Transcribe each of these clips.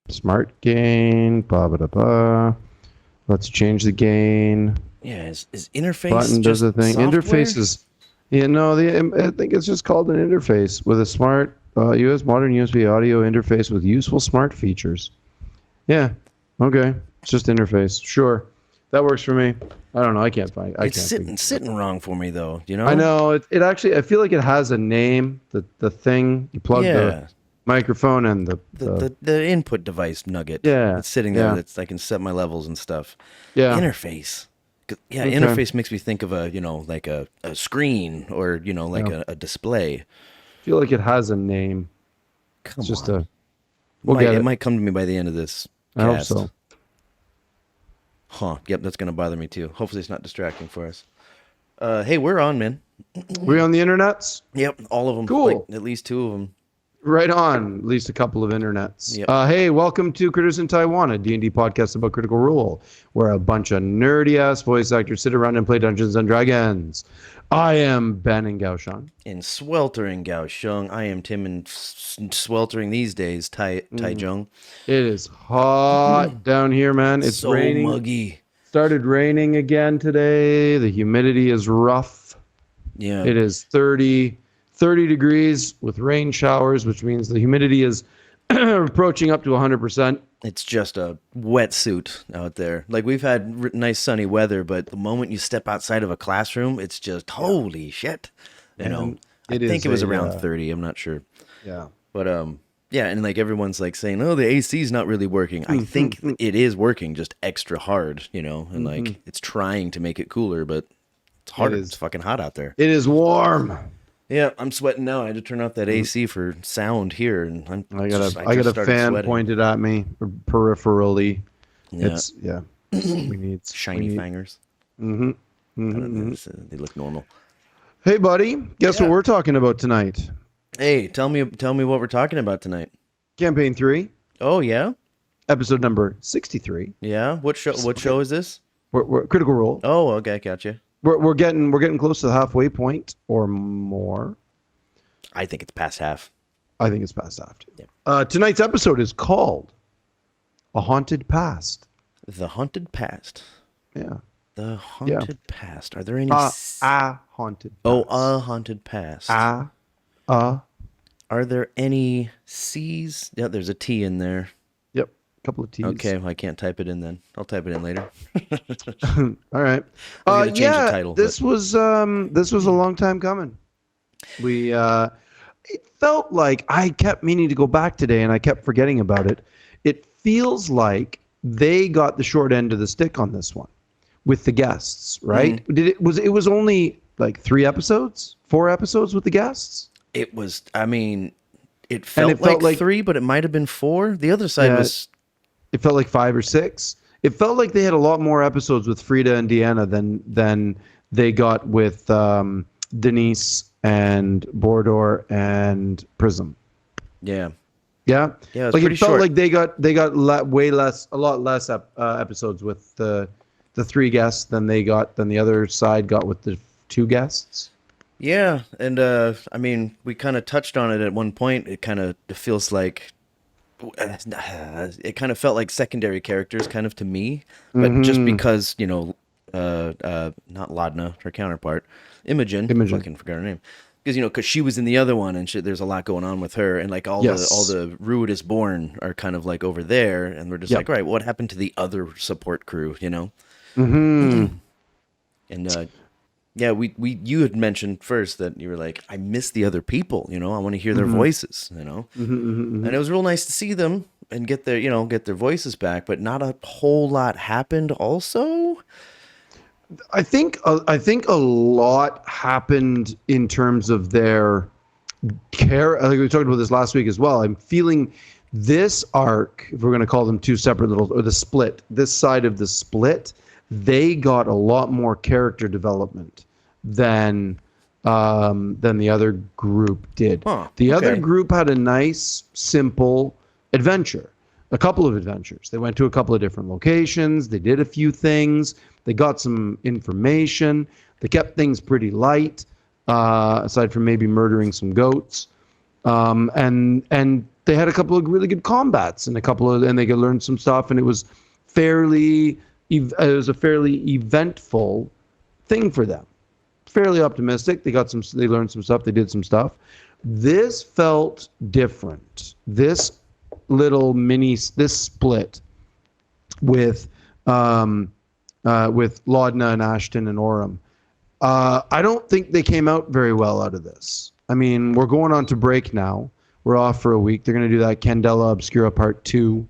Smart gain. Ba ba da ba. Let's change the gain. Yeah, is interface Button does just a thing. software? Interface is, I think it's just called an interface with a smart modern USB audio interface with useful smart features. Yeah. Okay. It's just interface. Sure. That works for me. I don't know. I can't find. I It's can't figure it out. sitting wrong for me though. You I know? know it actually. I feel like it has a name. The thing you plug the Yeah. microphone and The input device nugget yeah that's sitting there. yeah That's I can set my levels and stuff. yeah. Interface. Yeah, Okay. interface makes me think of like a screen or like Yeah. a display. I feel like it has a name. It's Come just on. a. We'll get It it. might come to me by the end of this I hope cast. so. Huh. Yep, that's gonna bother me too. Hopefully it's not distracting for us. Hey, we're on, man. We on the internets? Yep, all of them. Cool. Like at least two of them. Right on. At least a couple of internets. Yep. Hey, welcome to Critters in Taiwan, a D&D podcast about Critical Role, where a bunch of nerdy-ass voice actors sit around and play Dungeons and Dragons. I am Ben and Gaoshan. In sweltering Kaohsiung, I am Tim, and sweltering these days, Taichung. It is hot down here, man. It's So raining. muggy. Started raining again today. The humidity is rough. Yeah. It is 30 degrees with rain showers, which means the humidity is approaching up to 100%. It's just a wetsuit out there. Like we've had nice sunny weather, but the moment you step outside of a classroom, it's just holy shit. You know, I think it was around 30. I'm not sure. Yeah. But yeah, and like everyone's like saying, "Oh, the AC's not really working." I think it is working, just extra hard, and like it's trying to make it cooler, but it's harder. It's fucking hot out there. It is warm. Yeah, I'm sweating now. I had to turn off that AC for sound here, and I got a fan sweating. pointed at me peripherally. Yeah. It's we need Shiny fingers. Mm-hmm. They look normal. Hey, buddy, guess what we're talking about tonight? Hey, tell me what we're talking about tonight. Campaign 3, Oh yeah, episode number 63. yeah. What show is this? We're Critical Role. Oh, okay, gotcha. We're getting close to the halfway point or more. I think it's past half. I think it's past half too. Yeah. Tonight's episode is called "A Haunted Past." The haunted past. Yeah. The haunted past. Are there any? A haunted. Oh, past. a haunted past. A. Are there any C's? Yeah, there's a T in there. Yep. A couple of T's. Okay, well, I can't type it in then. I'll type it in later. All right. I was gonna change the title, This was a long time coming. We it felt like I kept meaning to go back today and I kept forgetting about it. It feels like they got the short end of the stick on this one with the guests, right? It was only like 4 episodes with the guests? It was. I mean, it felt like 3, but it might have been 4. The other side was. It felt like 5 or 6. It felt like they had a lot more episodes with Frida and Deanna than they got with Denise and Bordor and Prism. Yeah. Yeah. Yeah. It was like pretty it felt short. like they got a lot less episodes with the 3 guests than the other side got with the 2 guests. Yeah, and I mean, we kind of touched on it at one point. It kind of feels like it kind of felt like secondary characters, kind of to me, but just because not Ladna, her counterpart, Imogen. Fucking forgot her name, because she was in the other one, and there's a lot going on with her, and like all the Ruid is Born are kind of like over there, and we're just like, all right, what happened to the other support crew, And yeah, you had mentioned first that you were like, I miss the other people, I want to hear their voices, and it was real nice to see them and get their voices back, but not a whole lot happened also. I think a lot happened in terms of their care. I think we talked about this last week as well. I'm feeling this arc, if we're going to call them 2 separate or the split, this side of the split, they got a lot more character development than the other group did. The other group had a nice, simple adventure, a couple of adventures. They went to a couple of different locations. They did a few things. They got some information. They kept things pretty light, aside from maybe murdering some goats. And they had a couple of really good combats and they could learn some stuff, and it was a fairly eventful thing for them. Fairly optimistic. They learned some stuff. They did some stuff. This felt different. This split with Laudna and Ashton and Orem. I don't think they came out very well out of this. I mean, we're going on to break now. We're off for a week. They're going to do that Candela Obscura Part 2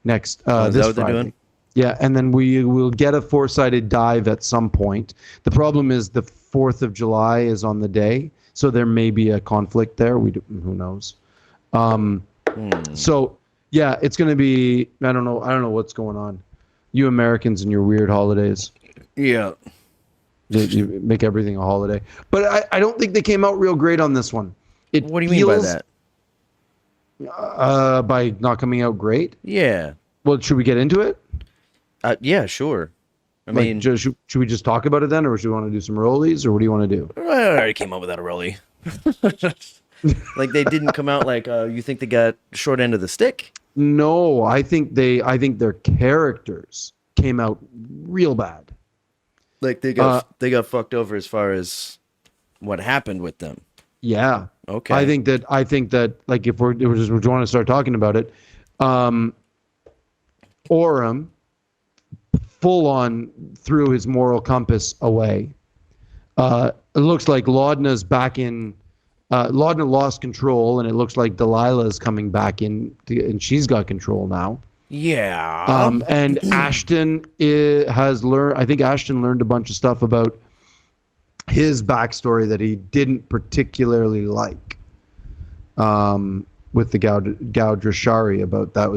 next this Friday. They're doing? Yeah, and then we will get a four-sided dive at some point. The problem is the 4th of July is on the day, so there may be a conflict there. Who knows? So yeah, it's going to be. I don't know what's going on. You Americans and your weird holidays. Yeah. You make everything a holiday. But I don't think they came out real great on this one. What do you mean by that? By not coming out great? Yeah. Well, should we get into it? Yeah, sure. I mean, should we just talk about it then, or should we want to do some rollies, or what do you want to do? I already came up without a rollie. Like they didn't come out like you think they got short end of the stick? No, I think their characters came out real bad. Like they got fucked over as far as what happened with them. Yeah. Okay. I think that like if we want to start talking about it, Orem full on threw his moral compass away. It looks like Laudna's back in. Laudna lost control, and it looks like Delilah's coming back in, and she's got control now. Yeah. And Ashton has learned. I think Ashton learned a bunch of stuff about his backstory that he didn't particularly like. With the Gaudrashari about that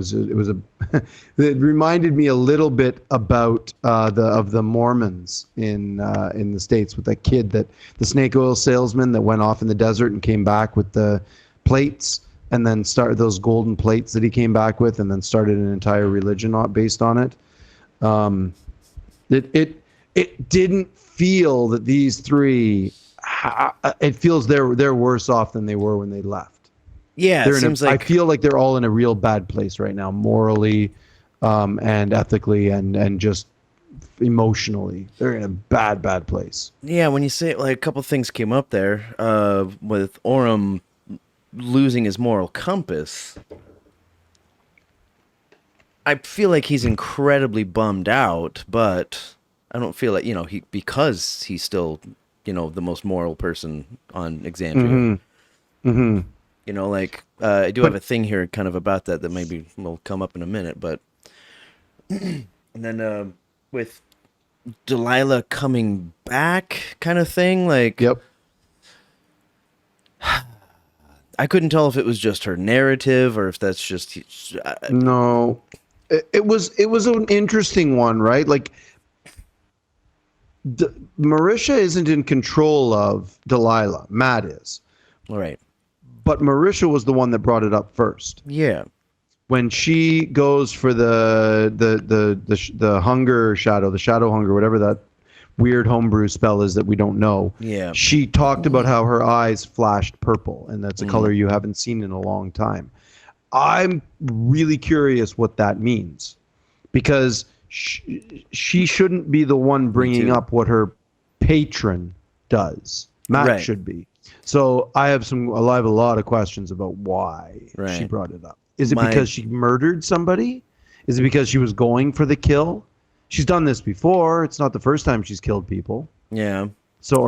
it reminded me a little bit about the Mormons in the States with that kid the snake oil salesman that went off in the desert and came back with the plates and then started those golden plates that he came back with and then started an entire religion based on it. It didn't feel that these three. It feels they're worse off than they were when they left. Yeah, it seems like I feel like they're all in a real bad place right now, morally, and ethically, and just emotionally. They're in a bad place. Yeah, when you say it, like a couple things came up there with Orem losing his moral compass. I feel like he's incredibly bummed out, but I don't feel like because he's still the most moral person on Exandria. Mm-hmm. Mm-hmm. I do have a thing here kind of about that maybe will come up in a minute, but and then with Delilah coming back kind of thing, like yep. I couldn't tell if it was just her narrative or if that's just no. It was an interesting one, right? Like Marisha isn't in control of Delilah. Matt is. All right. But Marisha was the one that brought it up first. Yeah. When she goes for the hunger shadow, the shadow hunger, whatever that weird homebrew spell is that we don't know. Yeah. She talked about how her eyes flashed purple, and that's a color you haven't seen in a long time. I'm really curious what that means, because she shouldn't be the one bringing up what her patron does. Matt should be. So I have a lot of questions about why she brought it up. Is it because she murdered somebody? Is it because she was going for the kill? She's done this before. It's not the first time she's killed people. Yeah. So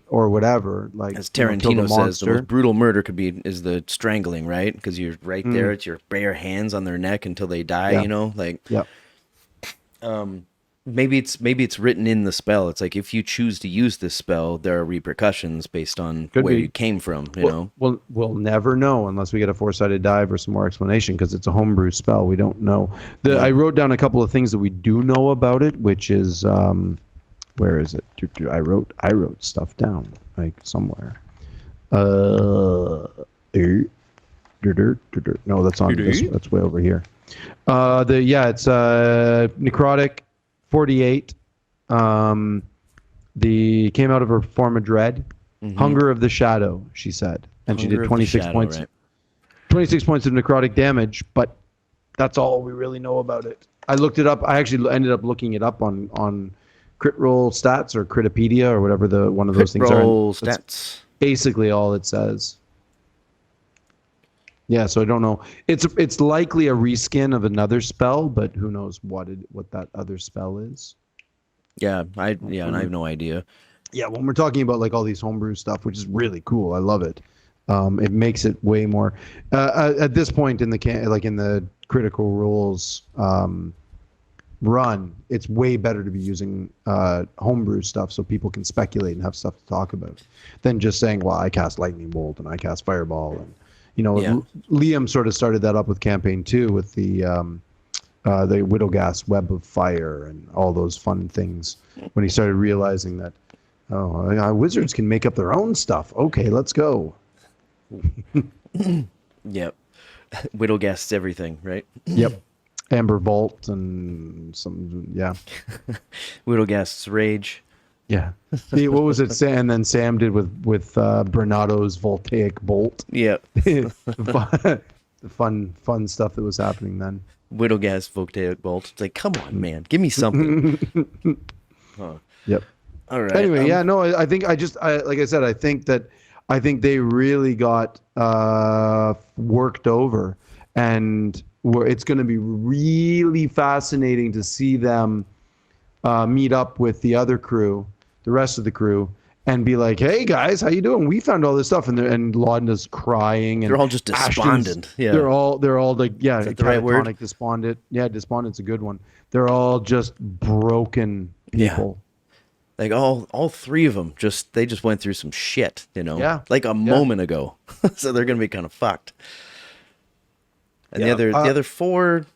or whatever. Like as Tarantino says, the most brutal murder is the strangling, right? Because you're right there. It's your bare hands on their neck until they die. Yeah. Maybe it's written in the spell. It's like if you choose to use this spell, there are repercussions based on where you came from. We'll never know unless we get a four-sided dive or some more explanation, because it's a homebrew spell. We don't know. I wrote down a couple of things that we do know about it, which is where is it? I wrote stuff down like somewhere. No, that's on this. That's way over here. It's necrotic. 48. Came out of her form of dread. Hunger of the shadow, she said. And she did 26 points. Right. 26 points of necrotic damage, but that's all we really know about it. I looked it up. I actually ended up looking it up on Crit Roll Stats or Critipedia or whatever one of those things are. Roll Stats. Basically all it says. Yeah, so I don't know. It's likely a reskin of another spell, but who knows what that other spell is. Yeah, and I have no idea. Yeah, when we're talking about like all these homebrew stuff, which is really cool, I love it. It makes it way more at this point in the Critical Roles run. It's way better to be using homebrew stuff so people can speculate and have stuff to talk about than just saying, "Well, I cast Lightning Bolt and I cast Fireball." And Liam sort of started that up with campaign 2 with the Widowgas Web of Fire and all those fun things when he started realizing that wizards can make up their own stuff. Okay, let's go. Yep. Widowgast's everything, right? Yep. Amber Bolt and some, yeah. Widowgast's Rage. Yeah. What was it? And then Sam did with Bernado's Voltaic Bolt. Yeah. The fun stuff that was happening then. Widowgast Voltaic Bolt. It's like, come on, man, give me something. Huh. Yep. All right. Anyway, I think like I said, I think they really got worked over, and it's going to be really fascinating to see them meet up with the other crew, the rest of the crew, and be like, "Hey guys, how you doing? We found all this stuff," and Laudna's crying, and they're all just despondent. Yeah, they're all like, yeah, is that the right word? Despondent. Yeah, despondent's a good one. They're all just broken people. Yeah. Like all three of them they just went through some shit, Yeah. like a moment ago. So they're gonna be kind of fucked. And the other four,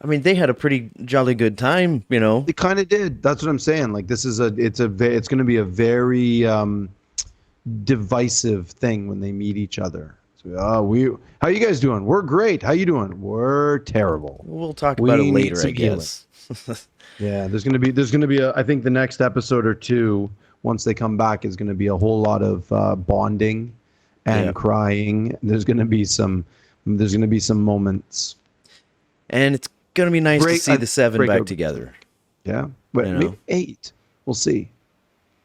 I mean, they had a pretty jolly good time, They kind of did. That's what I'm saying. Like this is it's going to be a very divisive thing when they meet each other. So, how you guys doing? We're great. How you doing? We're terrible. We'll talk about it later, I guess. Yeah, there's gonna be I think the next episode or two, once they come back, is gonna be a whole lot of bonding and crying. There's gonna be some moments. And it's gonna be nice to see the seven back together. Yeah, but maybe 8. We'll see.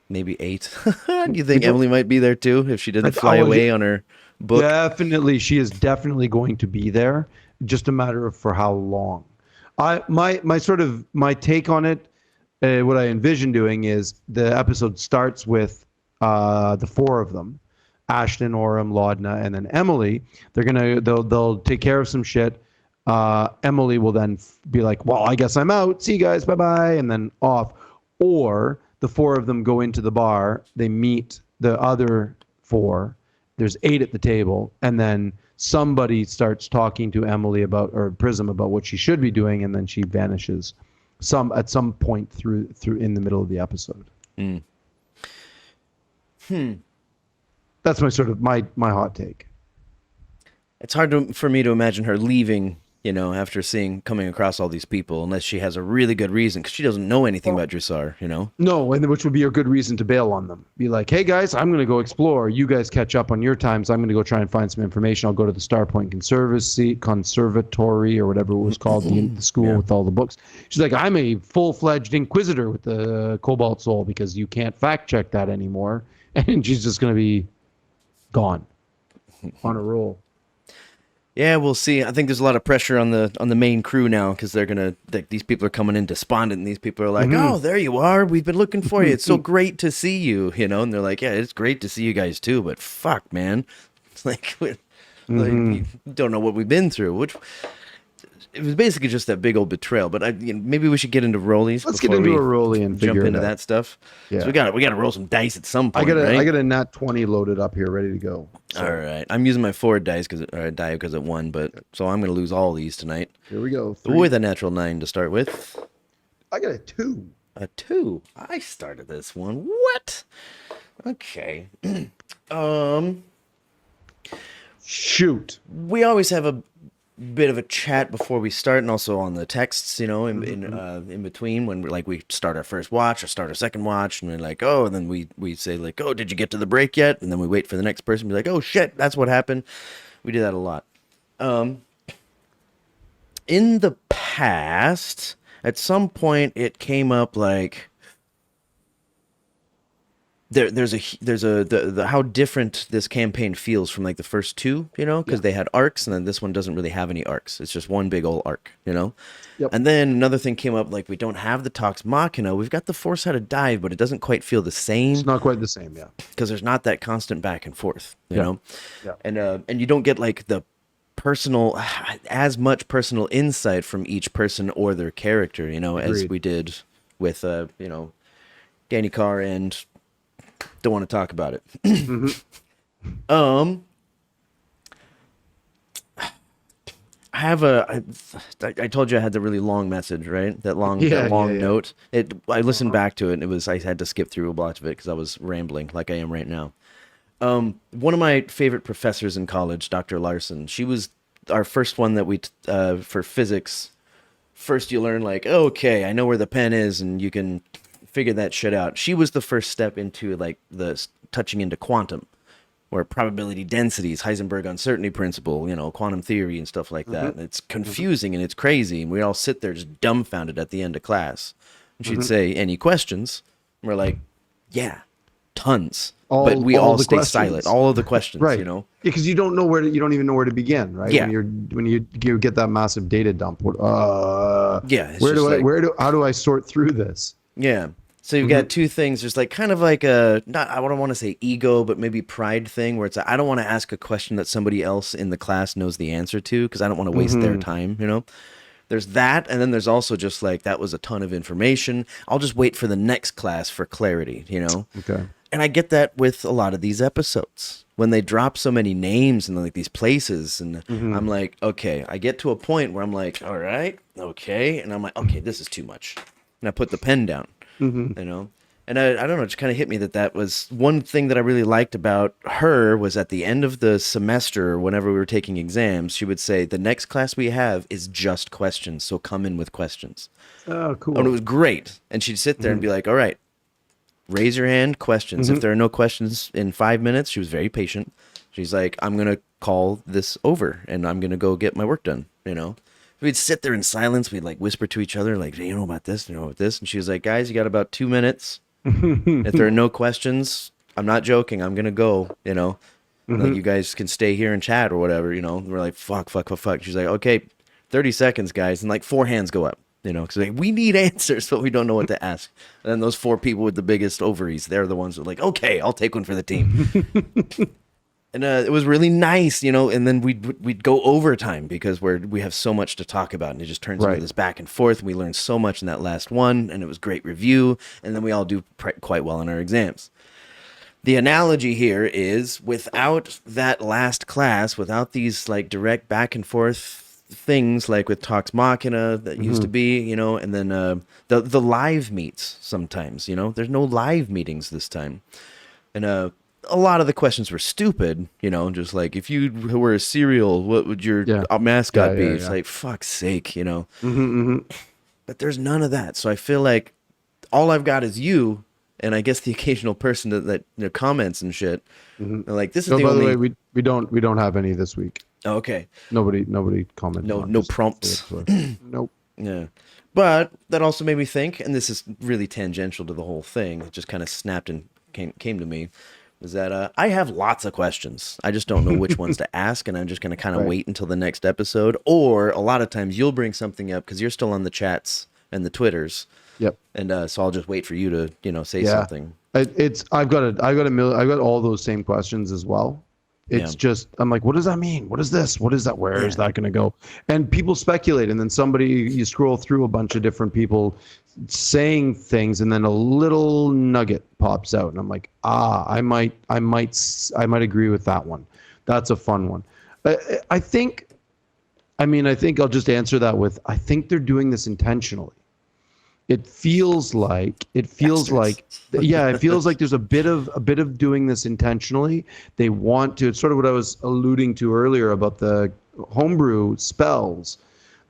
Maybe 8. Do you think Emily might be there too if she didn't fly away on her book? Definitely, she is definitely going to be there. Just a matter of for how long. My take on it, what I envision doing is the episode starts with the 4 of them, Ashton, Orem, Laudna, and then Emily. They'll take care of some shit. Emily will then be like, "Well, I guess I'm out. See you guys. Bye-bye," and then off. Or the 4 of them go into the bar. They meet the other 4. There's 8 at the table, and then somebody starts talking to Emily or Prism about what she should be doing, and then she vanishes at some point through in the middle of the episode. That's my hot take. It's hard for me to imagine her leaving, after coming across all these people, unless she has a really good reason, because she doesn't know anything about Dressar, No, and which would be a good reason to bail on them. Be like, "Hey guys, I'm going to go explore. You guys catch up on your times. I'm going to go try and find some information. I'll go to the Starpoint Conservatory or whatever it was called, the school with all the books." She's like, "I'm a full-fledged Inquisitor with the Cobalt Soul because you can't fact check that anymore," and she's just going to be gone on a roll. Yeah, we'll see. I think there's a lot of pressure on the main crew now because these people are coming in despondent, and these people are like, "Oh, there you are. We've been looking for you. It's so great to see you," and they're like, "Yeah, it's great to see you guys too, but fuck, man, it's like you don't know what we've been through." Which it was basically just that big old betrayal. But maybe we should get into rollies. Let's get into a rollie and jump figure into it out. that stuff. Yeah. So we got to roll some dice at some point. I got a nat 20 loaded up here, ready to go. So. All right, I'm using my forward dice because it won, so I'm going to lose all these tonight. Here we go. With a natural 9 to start with. I got a 2. A 2. I started this one. What? Okay. Shoot. We always have a bit of a chat before we start, and also on the texts, in between when we start our first watch or start our second watch, and we're like, "Oh," and then we say like, "Oh, did you get to the break yet?" And then we wait for the next person to be like, "Oh shit, that's what happened." We do that a lot. Um, in the past, at some point, it came up like there's a the how different this campaign feels from like the first two, because Yeah. they had arcs, and then this one doesn't really have any arcs. It's just one big old arc. Yep. And then another thing came up, like we don't have the Tox Machina. We've got the Force How to Dive, but it doesn't quite feel the It's same not quite the same. Yeah. because there's not that constant back and forth, Yeah. Yeah. and you don't get like the personal as much personal insight from each person or their character, as Agreed. we did with Danny Carr and don't want to talk about it. Hmm. Um, I have I told you I had the really long message, right? That long, Yeah. that long Yeah. note. I listened back to it, and I had to skip through a bunch of it because I was rambling like I am right now. One of my favorite professors in college, Dr. Larson, she was our first one that for physics. First, you learn like, okay, I know where the pen is, and you can figure that shit out. She was the first step into like the touching into quantum, or probability densities, Heisenberg uncertainty principle, quantum theory and stuff like that. And it's confusing and it's crazy, and we all sit there just dumbfounded at the end of class. And she'd say, "Any questions?" And we're like, "Yeah, tons." But we all the stay questions. silent. All of the questions, Right. Because you don't know you don't even know where to begin, right? Yeah. When you get that massive data dump. Yeah, it's Where just do I like- how do I sort through this? Yeah. So you've got two things. There's like kind of like I don't want to say ego, but maybe pride thing where it's I don't want to ask a question that somebody else in the class knows the answer to because I don't want to waste their time, There's that, and then there's also just like that was a ton of information. I'll just wait for the next class for clarity, Okay. And I get that with a lot of these episodes when they drop so many names and like these places, and I'm like, okay, I get to a point where I'm like, all right, okay, and I'm like, okay, this is too much, and I put the pen down, And I don't know, it just kind of hit me that was one thing that I really liked about her was at the end of the semester, whenever we were taking exams, she would say, the next class we have is just questions, so come in with questions. Oh, cool. And it was great. And she'd sit there and be like, all right, raise your hand, questions. If there are no questions in 5 minutes, she was very patient. She's like, I'm going to call this over and I'm going to go get my work done, We'd sit there in silence. We'd like whisper to each other, like, hey, you know about this, you know about this. And she was like, guys, you got about 2 minutes. If there are no questions, I'm not joking. I'm going to go, Like, you guys can stay here and chat or whatever, And we're like, fuck. She's like, okay, 30 seconds, guys. And like 4 hands go up, because like, we need answers, but we don't know what to ask. And then those 4 people with the biggest ovaries, they're the ones who are like, okay, I'll take one for the team. And it was really nice, and then we'd go overtime because we have so much to talk about, and it just turns into this back and forth. And we learned so much in that last one, and it was great review, and then we all do quite well in our exams. The analogy here is without that last class, without these like direct back and forth things like with Tox Machina that used to be, and then the live meets sometimes, there's no live meetings this time, and a lot of the questions were stupid, just like, if you were a cereal, what would your mascot be? It's like, fuck's sake, But there's none of that. So I feel like all I've got is you, and I guess the occasional person that comments and shit. And like, this is the by only... the way, we don't have any this week. Oh, okay. Nobody commented. No prompts. Nope. Yeah. But that also made me think, and this is really tangential to the whole thing, it just kind of snapped and came to me, is that I have lots of questions. I just don't know which ones to ask, and I'm just going to kind of wait until the next episode. Or a lot of times you'll bring something up because you're still on the chats and the Twitters. Yep. And so I'll just wait for you to say something. I've got all those same questions as well. It's just, I'm like, what does that mean? What is this? What is that? Where is that going to go? And people speculate, and then you scroll through a bunch of different people saying things, and then a little nugget pops out, and I'm like, I might agree with that one. That's a fun one. I think I'll just answer that with, I think they're doing this intentionally. It feels like there's a bit of doing this intentionally. They want to. It's sort of what I was alluding to earlier about the homebrew spells.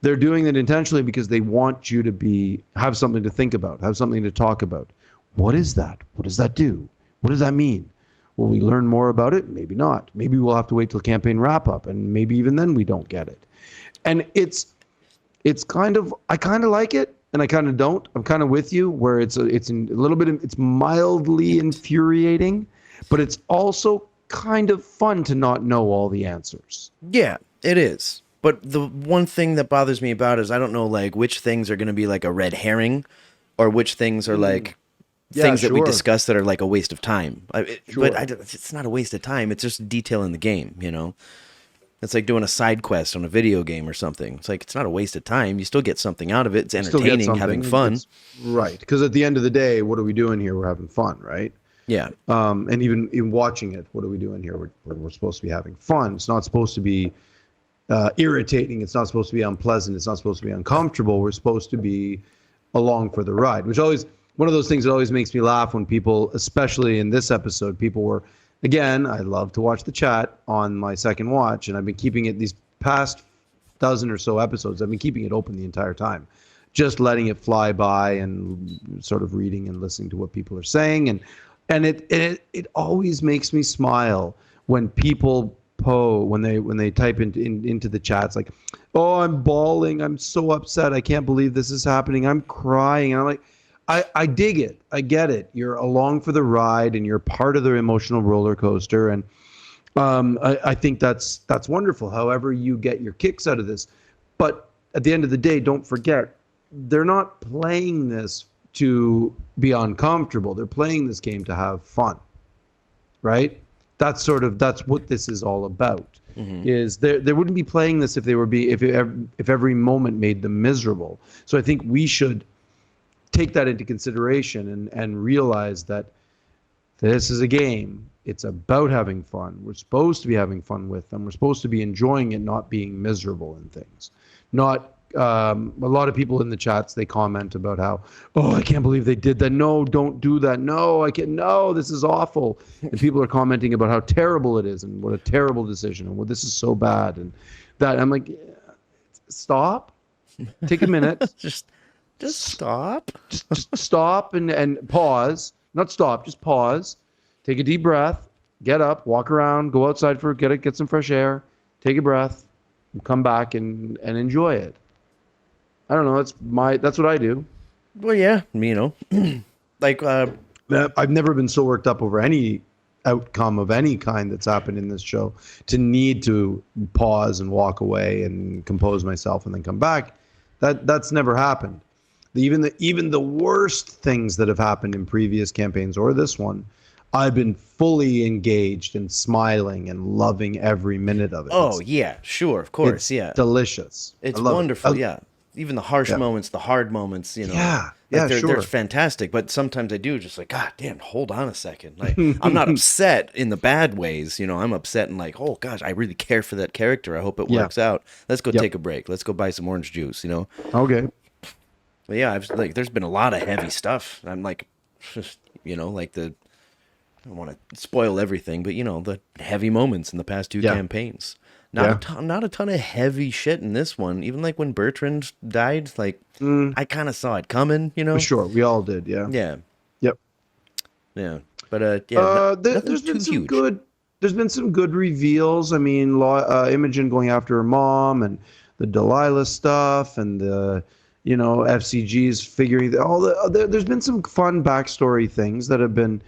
They're doing it intentionally because they want you to have something to think about, have something to talk about. What is that? What does that do? What does that mean? Will we learn more about it? Maybe not. Maybe we'll have to wait till campaign wrap up, and maybe even then we don't get it. And it's kind of, I kind of like it, and I kind of don't. I'm kind of with you, where it's a little bit, it's mildly infuriating, but it's also kind of fun to not know all the answers. Yeah, it is. But the one thing that bothers me about it is I don't know like which things are going to be like a red herring, or which things are like things that we discuss that are like a waste of time. But it's not a waste of time. It's just detail in the game, you know? It's like doing a side quest on a video game or something. It's like, it's not a waste of time. You still get something out of it. It's entertaining, having fun. Right. Because at the end of the day, what are we doing here? We're having fun, right? Yeah. And even in watching it, what are we doing here? We're supposed to be having fun. It's not supposed to be irritating. It's not supposed to be unpleasant. It's not supposed to be uncomfortable. We're supposed to be along for the ride, which always, one of those things that always makes me laugh when people, especially in this episode, people were, again, I love to watch the chat on my second watch, and I've been keeping it these past dozen or so episodes. I've been keeping it open the entire time, just letting it fly by and sort of reading and listening to what people are saying. And it always makes me smile when people when they type into the chats like, oh, I'm bawling, I'm so upset, I can't believe this is happening, I'm crying. And I'm like, I dig it. I get it. You're along for the ride, and you're part of the emotional roller coaster. And I think that's wonderful. However, you get your kicks out of this. But at the end of the day, don't forget, they're not playing this to be uncomfortable. They're playing this game to have fun, right? That's what this is all about. Mm-hmm. Is they wouldn't be playing this if if every moment made them miserable. So I think we should take that into consideration and realize that this is a game. It's about having fun. We're supposed to be having fun with them. We're supposed to be enjoying it, not being miserable in things. Not a lot of people in the chats, they comment about how, oh, I can't believe they did that. No, don't do that. No, I can't. No, this is awful. And people are commenting about how terrible it is and what a terrible decision and what this is so bad and that. I'm like, stop. Take a minute. Just stop. Just stop and pause. Not stop, just pause. Take a deep breath. Get up, walk around, go outside for get some fresh air. Take a breath, and come back and enjoy it. I don't know. That's what I do. Well, yeah, you know, like I've never been so worked up over any outcome of any kind that's happened in this show to need to pause and walk away and compose myself and then come back. That's never happened. Even the worst things that have happened in previous campaigns or this one, I've been fully engaged and smiling and loving every minute of it. Oh, yeah, sure, of course, yeah. Delicious. It's wonderful, yeah. Even the harsh moments, the hard moments, you know. Yeah, they're fantastic, but sometimes I do just like, God damn, hold on a second. Like, I'm not upset in the bad ways, you know. I'm upset and like, oh, gosh, I really care for that character. I hope it works out. Let's go take a break. Let's go buy some orange juice, you know. Okay. But yeah, there's been a lot of heavy stuff. I'm like, you know, like I don't want to spoil everything, but you know, the heavy moments in the past two campaigns. Not a ton of heavy shit in this one. Even like when Bertrand died, like I kind of saw it coming, you know. For sure, we all did. Yeah. Yeah. Yep. Yeah, but there's been some good. There's been some good reveals. I mean, Imogen going after her mom, and the Delilah stuff, and the FCG's figuring there's been some fun backstory things that have been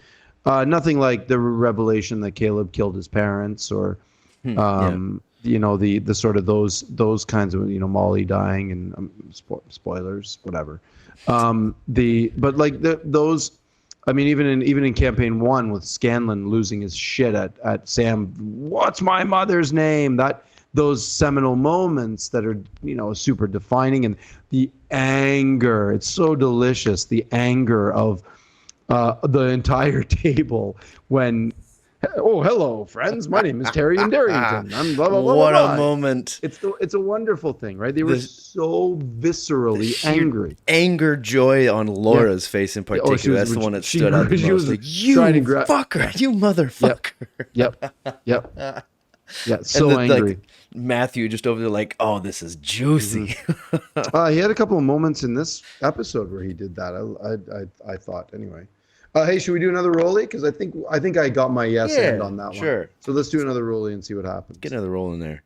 nothing like the revelation that Caleb killed his parents or the sort of those kinds of Molly dying and spoilers, whatever. Those, I mean, even in campaign 1 with Scanlan losing his shit at Sam, what's my mother's name? Those seminal moments that are, super defining, and the anger, it's so delicious. The anger of the entire table when, oh, hello, friends. My name is Terry and Darrington. I'm blah, blah, blah, what blah. A moment. It's a wonderful thing, right? They were so viscerally angry. Anger, joy on Laura's face in particular. That's the one that stood out the most. She was like, you fucker, you motherfucker. Yep. Yeah, so angry. Matthew just over there like, oh, this is juicy. He had a couple of moments in this episode where he did that. I thought anyway. Hey, should we do another rollie? Because I think I got my yes end Yeah, on that one. sure. So let's do another rollie and see what Get happens. another roll in there.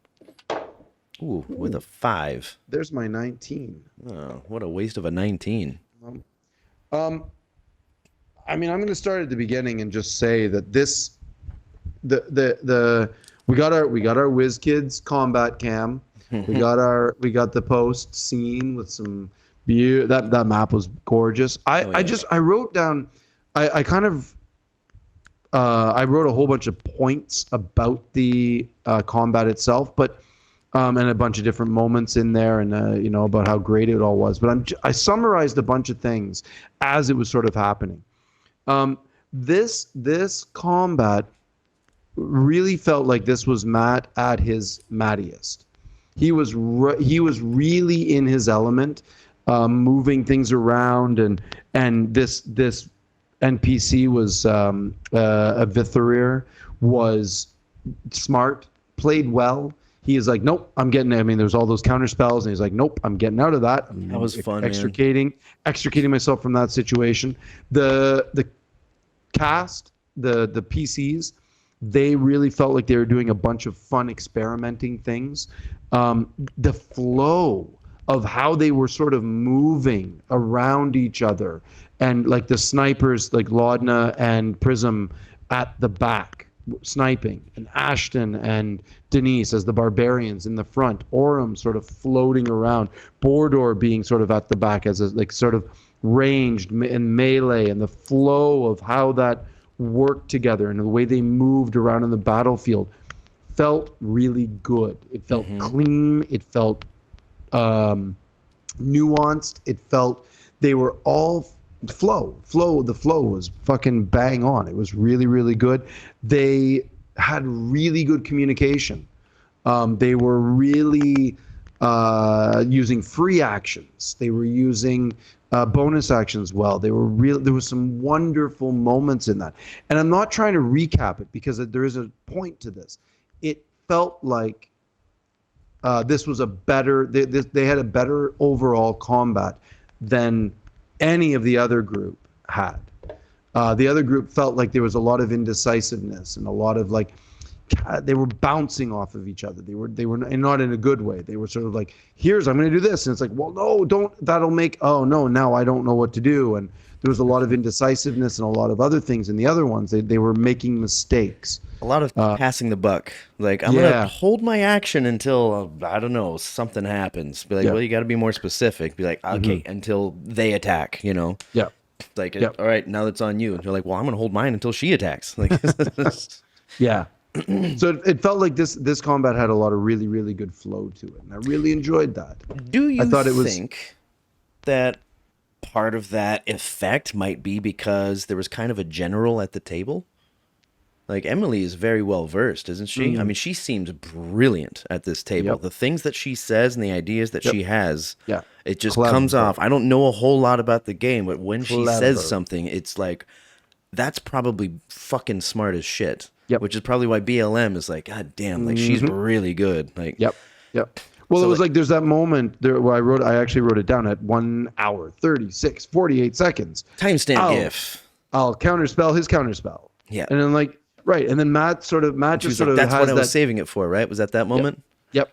Ooh, with a 5. There's my 19. Oh, what a waste of a 19. Um, um, I mean, I'm going to start at the beginning and just say that the we got our Whiz Kids combat cam. We got the post scene with some that map was gorgeous. Oh, yeah. I wrote down I kind of I wrote a whole bunch of points about the combat itself, but and a bunch of different moments in there, and about how great it all was. But I summarized a bunch of things as it was sort of happening. This combat really felt like this was Matt at his mattiest. He was really in his element, moving things around, and this NPC was a Vitharir, was smart, played well. He is like, nope, I'm getting. I mean, there's all those counter spells, and he's like, nope, I'm getting out of that. That was fun, extricating myself from that situation. The cast, the PCs, they really felt like they were doing a bunch of fun experimenting things. The flow of how they were sort of moving around each other, and like the snipers like Laudna and Prism at the back sniping, and Ashton and Denise as the barbarians in the front, Orem sort of floating around, Bordor being sort of at the back as a like sort of ranged and melee, and the flow of how that worked together and the way they moved around in the battlefield felt really good. It felt clean. It felt nuanced. It felt they were all the flow was fucking bang on. It was really, really good. They had really good communication. They were really using free actions. They were using bonus actions well. There was some wonderful moments in that. And I'm not trying to recap it because there is a point to this. It felt like this was they had a better overall combat than any of the other group had. The other group felt like there was a lot of indecisiveness and a lot of like they were bouncing off of each other. They were not in a good way. They were sort of like, I'm going to do this, and it's like, well, no, don't. That'll make. Oh no, now I don't know what to do. And there was a lot of indecisiveness and a lot of other things in the other ones. They were making mistakes. A lot of passing the buck. Like, I'm going to hold my action until, I don't know, something happens. Be like, well, you got to be more specific. Be like, okay, until they attack, Yeah. Like, all right, now that's on you. And you're like, well, I'm going to hold mine until she attacks. Like, yeah. So it felt like this combat had a lot of really, really good flow to it. And I really enjoyed that. Do you think that part of that effect might be because there was kind of a general at the table? Like, Emily is very well versed, isn't she? I mean, she seems brilliant at this table. Yep. The things that she says and the ideas that she has, it just Clever. comes off. I don't know a whole lot about the game, but when she says something, it's like, that's probably fucking smart as shit. Yep. Which is probably why BLM is like, God damn, like she's really good. Like, Yep. Well, So it was like there's that moment there where I actually wrote it down at 1 hour 36 48 seconds. timestamp GIF. I'll counterspell his counterspell. Yeah. And then like right, and then Matt just sort of That's has what I was that. saving it for, right? Was that moment? Yep.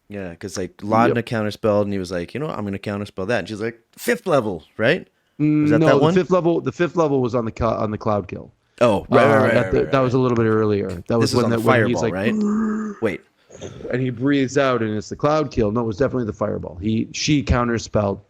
Yeah, because like Laudna counterspelled, and he was like, I'm going to counterspell that. And she's like, 5th level, right? Was that No, that one? the fifth level was on the cloud kill. Oh, right. That was a little bit earlier. That was This is on the when fireball, he's like, right? Wait. and he breathes out, and it's the cloud kill. No, it was definitely the fireball. She counterspelled.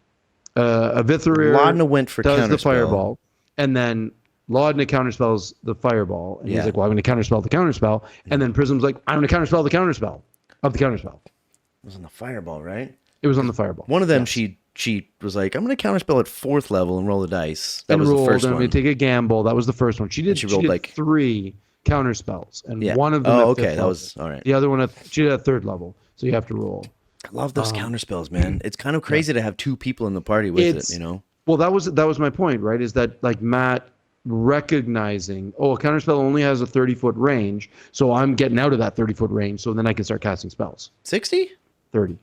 A Vitharir Laudna went for does the counterspell. fireball, and then Laudna counterspells the fireball, and he's like, well, I'm going to counterspell the counterspell, and then Prism's like, I'm going to counterspell the counterspell of the counterspell. It was on the fireball, right? It was on the fireball. One of them, she was like, I'm going to counterspell at 4th level and roll the dice. That and was rolled, the first and one. we take a gamble. That was the first one. She did rolled like 3 counterspells, and Yeah. one of them. Oh, at okay, fifth that level. was all right. The other one she did at 3rd level, so you have to roll. I love those counterspells, man. It's kind of crazy to have 2 people in the party with it. Well, that was my point, right? Is that like Matt recognizing, a counterspell only has a 30-foot range, so I'm getting out of that 30-foot range, so then I can start casting spells. 60? 30.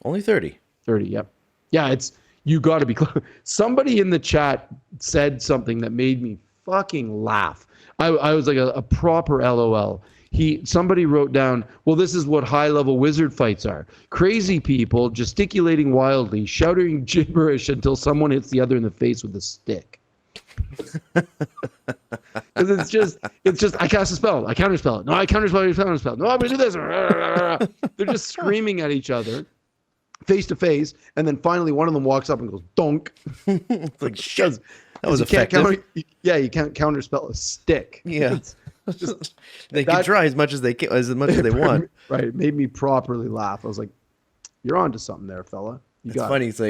Only 30. 30, yep. Yeah, you got to be close. Somebody in the chat said something that made me fucking laugh. I was like a proper LOL. Somebody wrote down, well, this is what high-level wizard fights are. Crazy people gesticulating wildly, shouting gibberish until someone hits the other in the face with a stick. Because it's just, I cast a spell, I counterspell it. No, I counterspell it, counterspell. No, I'm gonna do this. They're just screaming at each other, face to face, and then finally one of them walks up and goes, donk. It's like, shit, that was you effective. You can't counterspell a stick. Yeah. Just, they can try as much as they can, as much as they want. Right. It made me properly laugh. I was like, you're onto something there, fella. It's funny. It's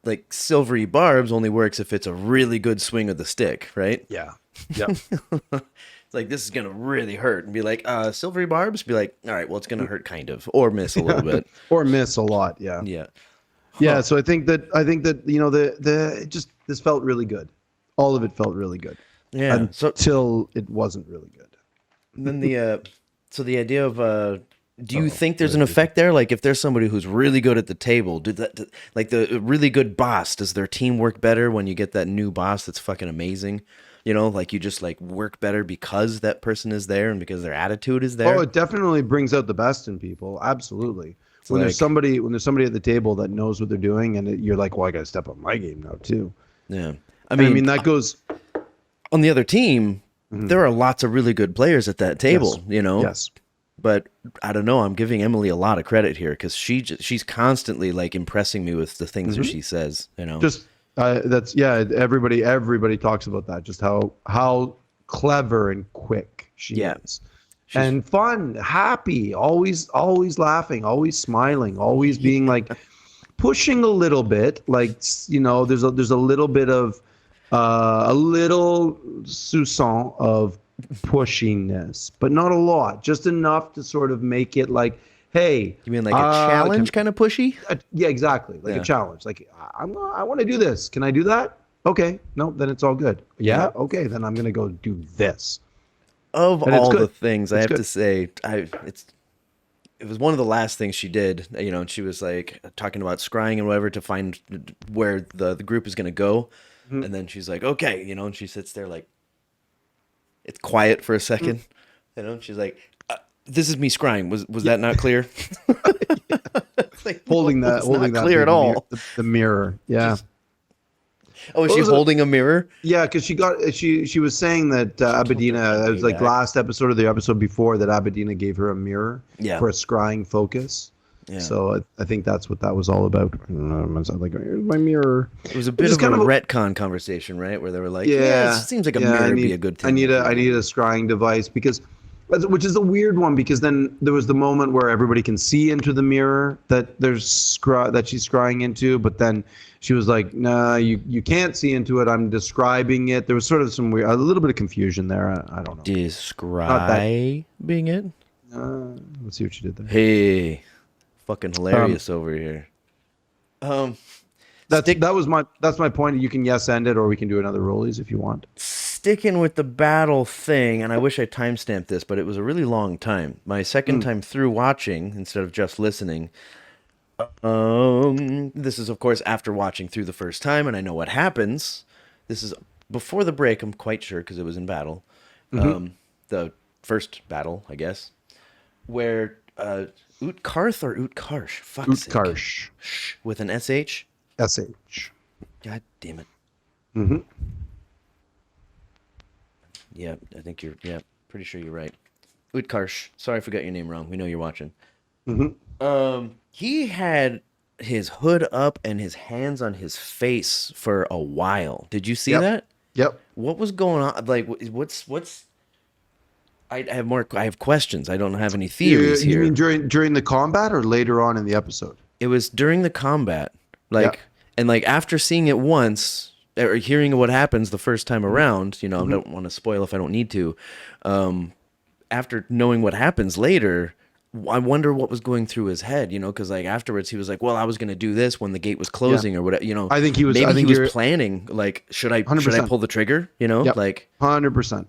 like silvery barbs only works if it's a really good swing of the stick, right? Yeah. Yeah. It's like, this is going to really hurt. And be like, silvery barbs? Be like, all right, well, it's going to hurt kind of. Or miss a little bit. Or miss a lot, yeah. Yeah. Yeah, so I think that this felt really good. All of it felt really good. Yeah. Until it wasn't really good. And then the idea of do you think there's an effect there? Like, if there's somebody who's really good at the table, like the really good boss, does their team work better when you get that new boss that's fucking amazing? You know, like you just like work better because that person is there and because their attitude is there. Oh, it definitely brings out the best in people. Absolutely. When there's somebody at the table that knows what they're doing, and you're like, well, I got to step up my game now too. Yeah. I mean that goes on the other team. There are lots of really good players at that table, yes. you know? Yes. But I don't know. I'm giving Emily a lot of credit here because she's constantly like impressing me with the things that she says, you know? Just everybody talks about that, just how clever and quick she is. And fun, happy, always laughing, always smiling, always being like pushing a little bit, like, you know, there's a little bit of a little soupçon of pushiness, but not a lot, just enough to sort of make it like, hey, you mean like a challenge kind of pushy? Yeah, exactly, like a challenge. Like, I want to do this. Can I do that? Okay, no, then it's all good. Yeah, okay, then I'm gonna go do this. Of all the things, I have to say, it was one of the last things she did, you know, and she was like talking about scrying and whatever to find where the group is going to go. And then she's like, okay, you know, and she sits there like, it's quiet for a second, you know, and she's like, this is me scrying. Was that not clear? Like, holding that clear at all. The mirror. Yeah. Oh, is she holding a mirror? Yeah, because she was saying that Abedina, it was like last episode or the episode before, that Abedina gave her a mirror for a scrying focus. Yeah. So I think that's what that was all about. I was like, here's my mirror. It was a bit of a retcon conversation, right? Where they were like, it seems like a mirror would be a good thing. I need a scrying device which is a weird one, because then there was the moment where everybody can see into the mirror that she's scrying into, but then she was like, nah, you can't see into it. I'm describing it. There was sort of a little bit of confusion there. I don't know. Describing it? Let's see what you did there. Hey, fucking hilarious over here. That's my point. You can end it, or we can do another rollies if you want. Sticking with the battle thing, and I wish I timestamped this, but it was a really long time. My second time through watching instead of just listening. This is, of course, after watching through the first time, and I know what happens. This is before the break, I'm quite sure, because it was in battle. The first battle, I guess, where Utkarth or Utkarsh? Utkarsh. With an SH? SH. God damn it. Yeah, I think pretty sure you're right. Utkarsh. Sorry, I forgot your name wrong. We know you're watching. He had his hood up and his hands on his face for a while. Did you see that? Yep. What was going on? Like, what's? I have questions. I don't have any theories here. You mean during the combat or later on in the episode? It was during the combat. And after seeing it once, or hearing what happens the first time around, you know, I don't want to spoil if I don't need to. After knowing what happens later, I wonder what was going through his head, you know, because like afterwards he was like, well, I was going to do this when the gate was closing or whatever, you know. I think he was. Maybe he was planning, like, should I pull the trigger, you know, 100%.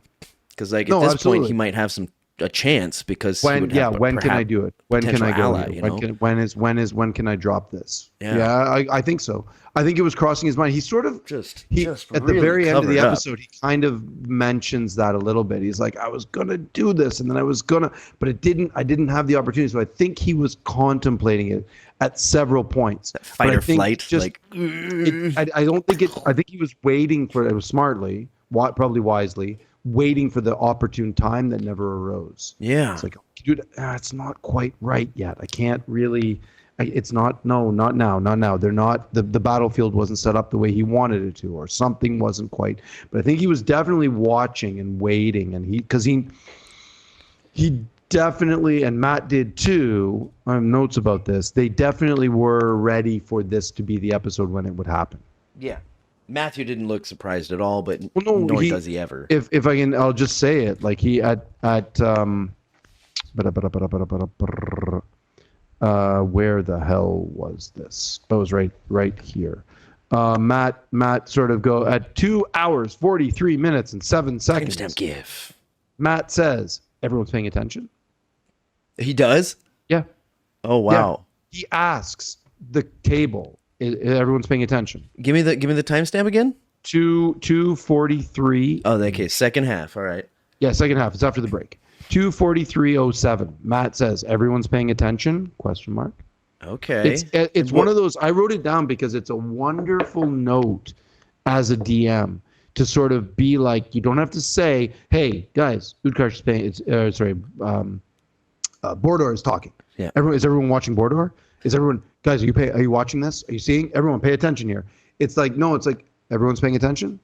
Because like at this point he might have some a chance because he would have when can I do it? When can I go ally, here? you know? When can I drop this? Yeah. I think so. I think it was crossing his mind. He sort of Just at the really very end of the covered up. episode, he kind of mentions that a little bit. He's like, I was gonna do this, and then I was gonna, but I didn't have the opportunity. So I think he was contemplating it at several points. That fight But or I think flight, just like I don't think it. I think he was waiting for it smartly, probably wisely, waiting for the opportune time that never arose. yeah. It's like, dude, it's not quite right yet. I can't really. It's not. No, not now. Not now. They're not. The battlefield wasn't set up the way he wanted it to, or something wasn't quite. But I think he was definitely watching and waiting, and he definitely, and Matt did too. I have notes about this. They definitely were ready for this to be the episode when it would happen. Yeah. Matthew didn't look surprised at all, but Well, no, nor does he ever. If I can, I'll just say it. Like he where the hell was this? That was right here. Matt sort of go at 2 hours 43 minutes and 7 seconds. Timestamp give. Matt says, "Everyone's paying attention." He does? Yeah. Oh wow. Yeah. He asks the table, "Everyone's paying attention." Give me the timestamp again? 2:43. Oh, okay, second half. All right. Yeah, second half. It's after the break. 2:43:07. Matt says, "Everyone's paying attention?" Question mark. Okay. It's one of those. I wrote it down because it's a wonderful note as a DM to sort of be like, you don't have to say, "Hey guys, Utkarsh is paying." Bordor is talking. Yeah. Is everyone watching Bordor? Is everyone, guys? Are you watching this? Are you seeing? Everyone, pay attention here. It's like, no, it's like everyone's paying attention.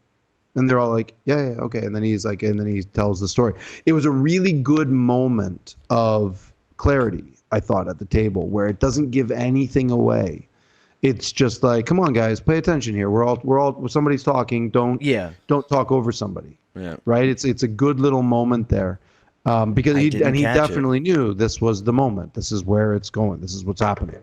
And they're all like, yeah, okay. And then he's like, and then he tells the story. It was a really good moment of clarity, I thought, at the table, where it doesn't give anything away. It's just like, come on, guys, pay attention here. We're all somebody's talking. Don't talk over somebody. Yeah. Right. It's a good little moment there, because he definitely knew this was the moment. This is where it's going. This is what's happening.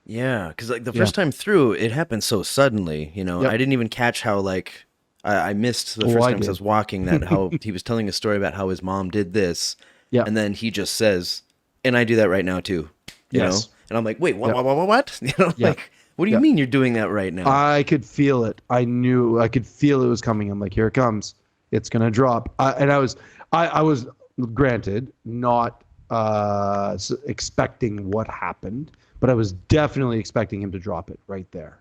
Yeah, because like the first time through, it happened so suddenly. You know, I didn't even catch how like. I missed the first time I was walking that how he was telling a story about how his mom did this, and then he just says, "And I do that right now too," you know. And I'm like, "Wait, what? You know, like, what do you mean you're doing that right now?" I could feel it. I could feel it was coming. I'm like, "Here it comes. It's gonna drop." I was granted not expecting what happened, but I was definitely expecting him to drop it right there.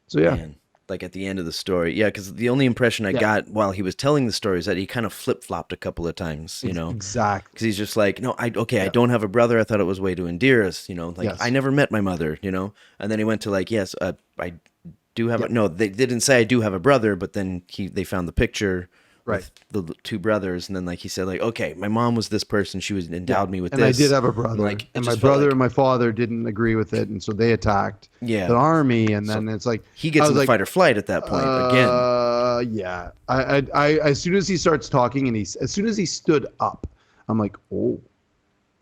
So yeah. Man. Like at the end of the story. Yeah, because the only impression I got while he was telling the story is that he kind of flip-flopped a couple of times, you know? Exactly. Because he's just like, no, I don't have a brother. I thought it was a way to endear us, you know? Like, I never met my mother, you know? And then he went to like, yes, I do have no, they didn't say I do have a brother, but then they found the picture with the two brothers, and then like he said, like, okay, my mom was this person, she was endowed me with and this. And I did have a brother. And my brother and my father didn't agree with it, and so they attacked the army, and then it's like he gets in the fight or flight at that point again. Yeah. I as soon as he starts talking and as soon as he stood up, I'm like, oh,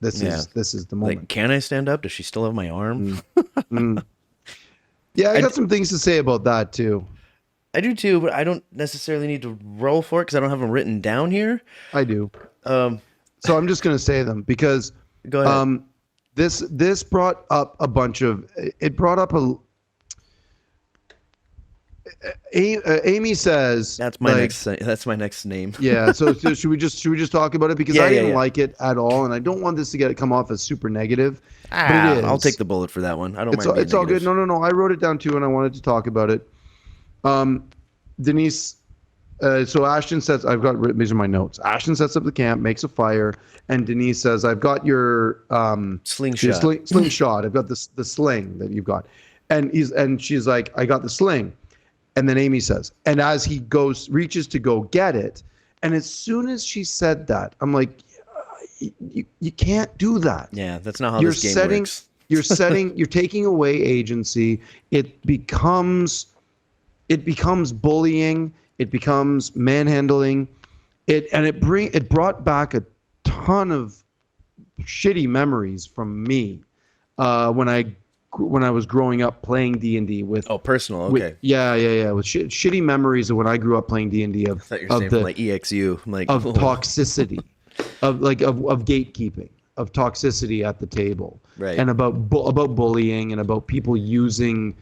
this is the moment. Like, can I stand up? Does she still have my arm? Yeah, I got some things to say about that too. I do too, but I don't necessarily need to roll for it because I don't have them written down here. I do. So I'm just going to say them because go ahead. This brought up a bunch of. It brought up Amy says that's my next name. Yeah. So should we just talk about it because I didn't like it at all, and I don't want this to come off as super negative. But it is. I'll take the bullet for that one. I don't mind. It's all good. No. I wrote it down too, and I wanted to talk about it. Denise, so Ashton says, these are my notes. Ashton sets up the camp, makes a fire, and Denise says, I've got your slingshot. Slingshot. I've got the sling that you've got. And she's like, I got the sling. And then Amy says, and as he reaches to go get it, and as soon as she said that, I'm like, you can't do that. Yeah, that's not how this game works. You're taking away agency. It becomes bullying. It becomes manhandling. It brought back a ton of shitty memories from me when I was growing up playing D&D with. Oh, personal. Okay. With shitty memories of when I grew up playing D&D of I thought you were saying like EXU. I'm like, of toxicity. of gatekeeping, of toxicity at the table, Right. and about bullying and about people using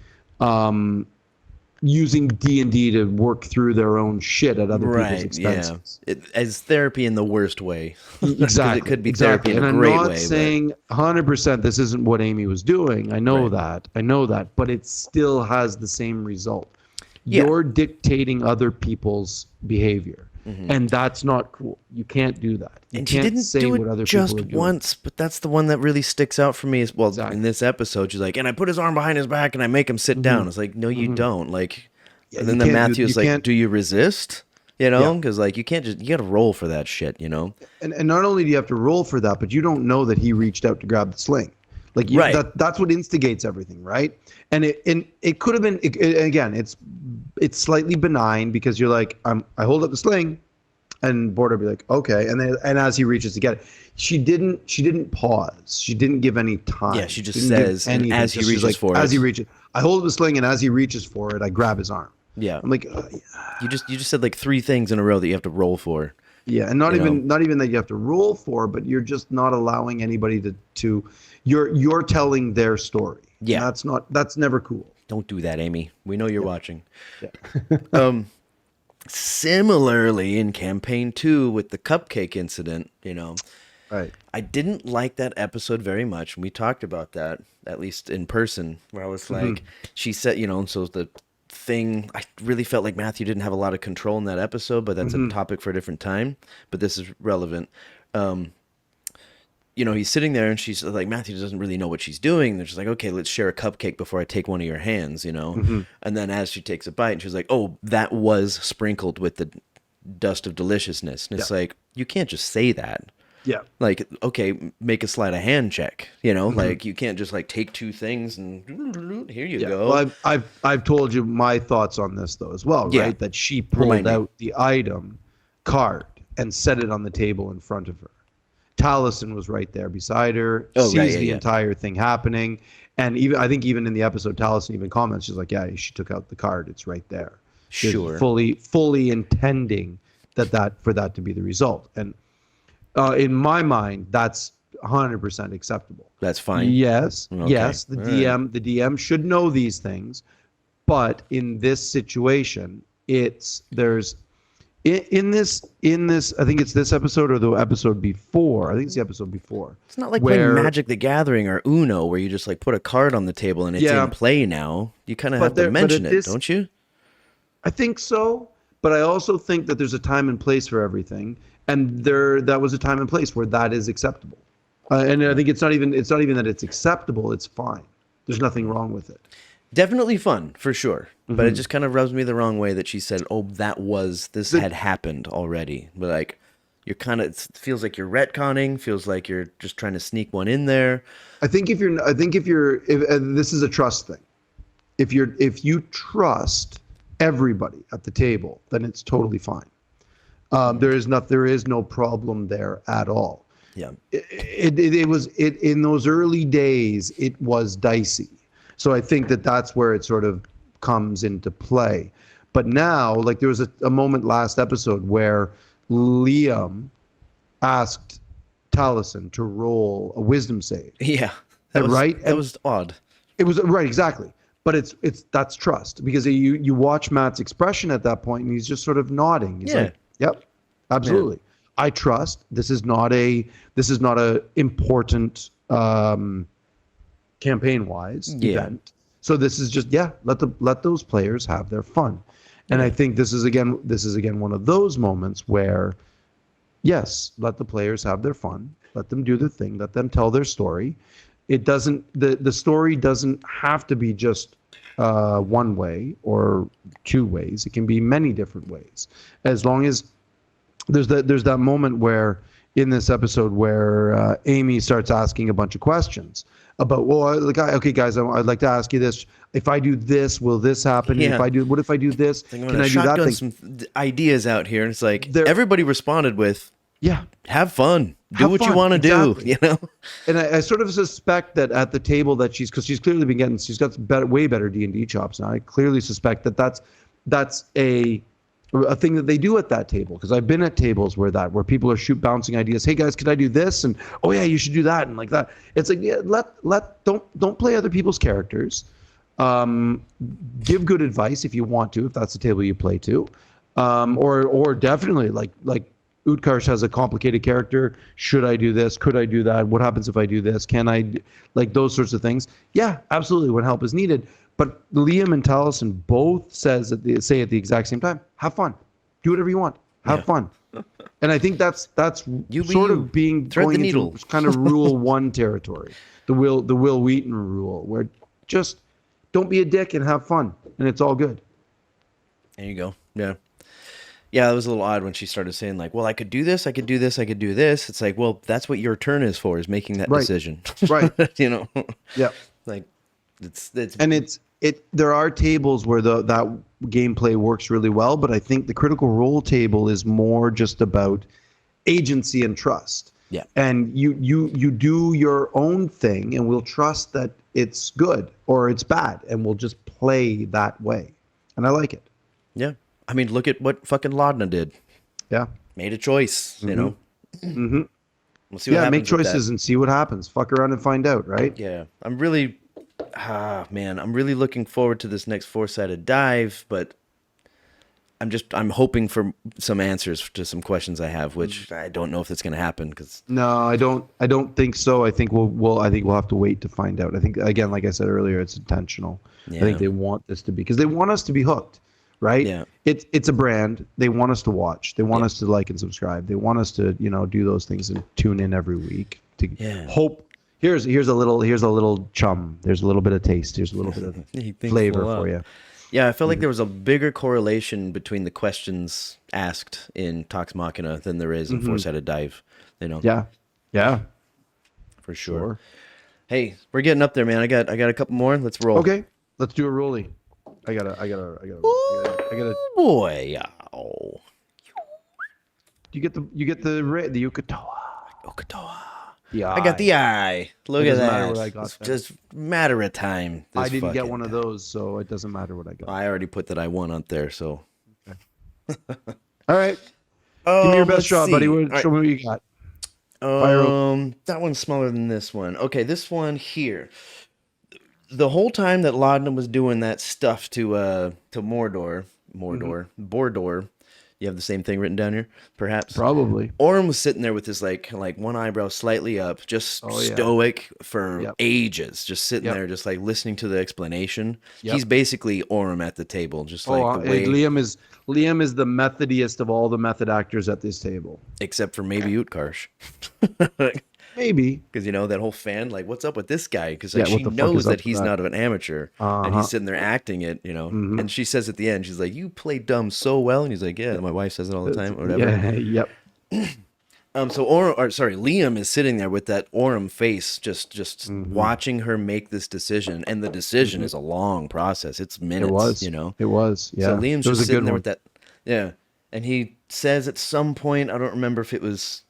D&D to work through their own shit at other people's Right. Yeah. expenses. As therapy in the worst way, because it Exactly, could be therapy exactly. in And a I'm great not way. saying 100% this isn't what Amy was doing. I know Right. that. I know that. But it still has the same result. Yeah. You're dictating other people's behavior. And that's not cool. You can't do that. You And she can't didn't say do what it other just people are doing. once, but that's the one that really sticks out for me. Is well, Exactly. in this episode, she's like, and I put his arm behind his back and I make him sit down. It's like, no, you don't. Like, Yeah, and you then the can't do- Matthew's you like, can't- do you resist? You know, Yeah. because like you can't just you got to roll for that shit. You know. And not only do you have to roll for that, but you don't know that he reached out to grab the sling. Like Right. that's what instigates everything, right? And it could have been again, it's slightly benign because you're like, I hold up the sling, and Border be like, okay, and as he reaches to get it, she didn't pause. She didn't give any time. Yeah, she just didn't give says, and anything. as he She's reaches for as it. he reaches, I hold up the sling, and as he reaches for it, I grab his arm. Yeah. I'm like, You just said like 3 things in a row that you have to roll for. yeah, and not You even that you have to roll for, but you're just not allowing anybody to you're telling their story. Yeah. And that's never cool. Don't do that, Amy. We know you're watching. Yeah. Similarly, in campaign 2 with the cupcake incident, Right. I didn't like that episode very much. And we talked about that, at least in person, where I was like, she said, so the thing, I really felt like Matthew didn't have a lot of control in that episode, but that's a topic for a different time. But this is relevant. He's sitting there and she's like, Matthew doesn't really know what she's doing. They're just like, okay, let's share a cupcake before I take one of your hands, And then as she takes a bite, and she's like, oh, that was sprinkled with the dust of deliciousness. And it's like, you can't just say that. Yeah. Like, okay, make a sleight of hand check, like you can't just like take 2 things and here you go. Well, I've told you my thoughts on this though as well, Yeah. right? That she pulled out the item card and set it on the table in front of her. Taliesin was right there beside her, sees the entire thing happening, and I think even in the episode, Taliesin even comments, she's like, "Yeah, she took out the card; it's right there." She's Sure. fully intending for that to be the result, and in my mind, that's 100% acceptable. That's fine. Yes, Okay. yes, the All DM should know these things, but in this situation, there's. In this, I think it's this episode or the episode before. I think it's the episode before. It's not like playing Magic the Gathering or Uno where you just like put a card on the table and it's in play now. You kind of have to mention it, don't you? I think so, but I also think that there's a time and place for everything, and that was a time and place where that is acceptable. And I think it's not even that it's acceptable. It's fine. There's nothing wrong with it. Definitely fun, for sure. But it just kind of rubs me the wrong way that she said, oh, this had happened already. But like, you're kind of, it feels like you're retconning, feels like you're just trying to sneak one in there. I think if this is a trust thing. If you trust everybody at the table, then it's totally fine. There is no problem there at all. Yeah. It was in those early days, it was dicey. So I think that's where it sort of comes into play. But now, like there was a moment last episode where Liam asked Taliesin to roll a wisdom save. Yeah. Right? That was odd. It was right, exactly. But that's trust, because you watch Matt's expression at that point and he's just sort of nodding. He's like, yep, absolutely. Yeah. I trust. This is not a important campaign-wise event. So this is just let those players have their fun. And I think this is again one of those moments where yes, let the players have their fun, let them do their thing, let them tell their story. It doesn't the story doesn't have to be just one way or 2 ways. It can be many different ways. As long as there's that moment where in this episode where Amy starts asking a bunch of questions about, okay, guys, I'd like to ask you this. If I do this, will this happen? Yeah. What if I do this? Can I do that thing? Some ideas out here, and it's like everybody responded with, have fun, do what you want to do, And I sort of suspect that at the table that she's clearly got way better D&D chops now. I clearly suspect that's a a thing that they do at that table, because I've been at tables where people are bouncing ideas. Hey guys, could I do this? And oh yeah, you should do that, and like that. It's like, yeah, don't play other people's characters. Give good advice if you want to, if that's the table you play to. Or definitely like Utkarsh has a complicated character. Should I do this? Could I do that? What happens if I do this? Can I, like those sorts of things? Yeah, absolutely. When help is needed. But Liam and Taliesin both say at the exact same time, have fun. Do whatever you want. Have fun. And I think that's sort of being going into kind of rule one territory, the Will Wheaton rule, where just don't be a dick and have fun, and it's all good. There you go. Yeah. Yeah, it was a little odd when she started saying like, well, I could do this, I could do this, I could do this. It's like, well, that's what your turn is for, is making that decision. Right. You know? Yeah. Like it's there are tables where that gameplay works really well, but I think the Critical Role table is more just about agency and trust. Yeah. And you do your own thing, and we'll trust that it's good or it's bad, and we'll just play that way. And I like it. Yeah. I mean, look at what fucking Laudna did. Yeah. Made a choice, you know? Mm-hmm. We'll see what happens make choices and see what happmes. Fuck around and find out, right? Yeah. I'm really looking forward to this next four-sided dive, but I'm hoping for some answers to some questions I have, which I don't know if it's going to happen. No, I don't think so. I think we'll have to wait to find out. I think, again, like I said earlier, it's intentional. Yeah. I think they want this to be, because they want us to be hooked, right? Yeah. It's a brand. They want us to watch. They want us to like and subscribe. They want us to, do those things and tune in every week to hope. Here's a little chum. There's a little bit of taste. Here's a little bit of flavor for you. Yeah, I felt like there was a bigger correlation between the questions asked in Tox Machina than there is in Four-Sided Dive. Yeah. For sure. Hey, we're getting up there, man. I got a couple more. Let's roll. Okay, let's do a rollie. I gotta. Boy, You get the Yucatoa. Yeah, I got the eye. Look at that. Matter what I got. It's just matter of time. I didn't get one of those, so it doesn't matter what I got. I already put that I won up there, so. Okay. All right. Give me your best shot, buddy. Show me what you got. That one's smaller than this one. Okay, this one here. The whole time that Laudna was doing that stuff to Mordor, Bordor. You have the same thing written down here, perhaps? Probably. Orm was sitting there with his like one eyebrow slightly up, just stoic for ages, just sitting there, just like listening to the explanation. Yep. He's basically Orm at the table, just like the way Liam is the methodiest of all the method actors at this table, except for maybe Utkarsh. Maybe. Because, that whole fan, like, what's up with this guy? Because she knows that he's not an amateur. And he's sitting there acting it, And she says at the end, she's like, you play dumb so well. And he's like, yeah, my wife says it all the time, or whatever. Yeah, yep. Liam is sitting there with that Orem face, just watching her make this decision. And the decision is a long process. It's minutes, It was, yeah. So Liam's just sitting there with that. Yeah. And he says at some point, I don't remember if it was...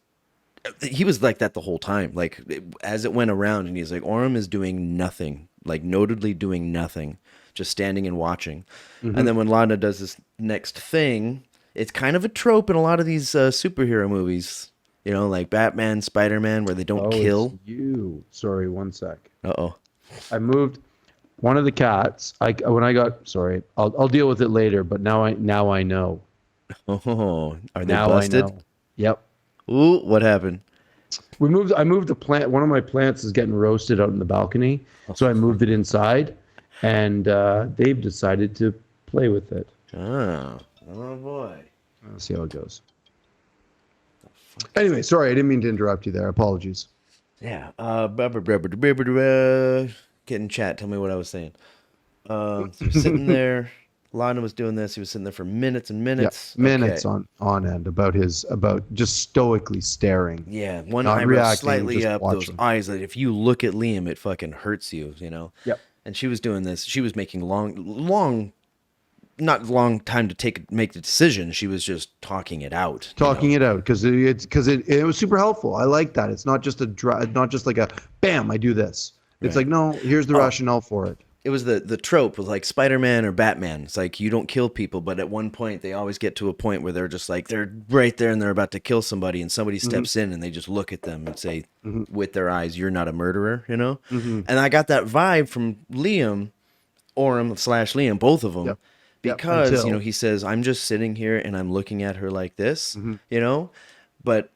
He was like that the whole time, like as it went around, and he's like, Orem is doing nothing, like notedly doing nothing, just standing and watching. And then when Laudna does this next thing, it's kind of a trope in a lot of these superhero movies, like Batman, Spider-Man, where they don't kill. Sorry, one sec. Uh-oh. I moved one of the cats. I'll deal with it later, but now I know. Oh, are they busted? I know. Yep. Ooh, what happened? I moved a plant. One of my plants is getting roasted out in the balcony, so I moved it inside, and Dave decided to play with it. Oh boy. Let's see how it goes. Anyway, sorry, I didn't mean to interrupt you there. Apologies. Yeah. Get in chat. Tell me what I was saying. So sitting there. Laudna was doing this. He was sitting there for minutes and minutes. Yeah, minutes on end about just stoically staring. Yeah, one eyebrow slightly up, watching. Those eyes that if you look at Liam, it fucking hurts you, Yep. And she was doing this. She was making not long time to make the decision. She was just talking it out. It out because it was super helpful. I like that. It's not just like a bam, I do this. It's like, no, here's the rationale for it. it was the trope with like Spider-Man or Batman. It's like you don't kill people, but at one point they always get to a point where they're just like they're right there and they're about to kill somebody, and somebody steps in and they just look at them and say with their eyes, "You're not a murderer," you know. And I got that vibe from Liam, Orem slash Liam, both of them, Yep. because Until, you know he says, "I'm just sitting here and I'm looking at her like this," you know, but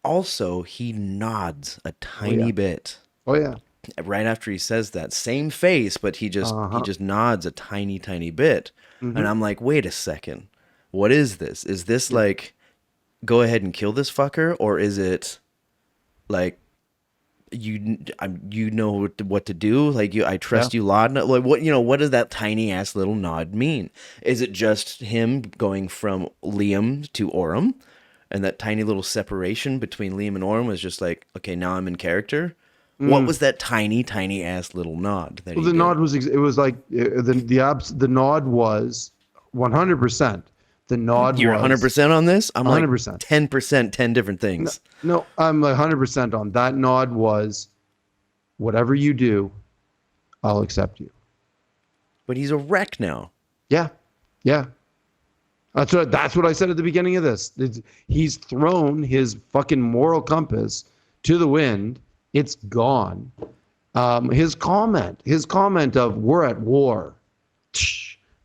also he nods a tiny bit. Oh yeah. Right after he says that, same face, but he just nods a tiny bit. And I'm like, wait a second, what is this? Is this like, go ahead and kill this fucker, or is it like you know what to do? Like I trust you, Laud. Like what, you know, what does that tiny ass little nod mean? Is it just him going from Liam to Orem, and that tiny little separation between Liam and Orem was just like, okay, now I'm in character? What was that tiny ass little nod that Well, the nod was it was like the nod was 100%. The nod You're was 100% on this? I'm 100%. like 10%, 10 different things. No, I'm like 100% on that. Nod was whatever you do, I'll accept you. But he's a wreck now. Yeah. Yeah. That's what I said at the beginning of this. He's thrown his fucking moral compass to the wind. It's gone. His comment of "we're at war,"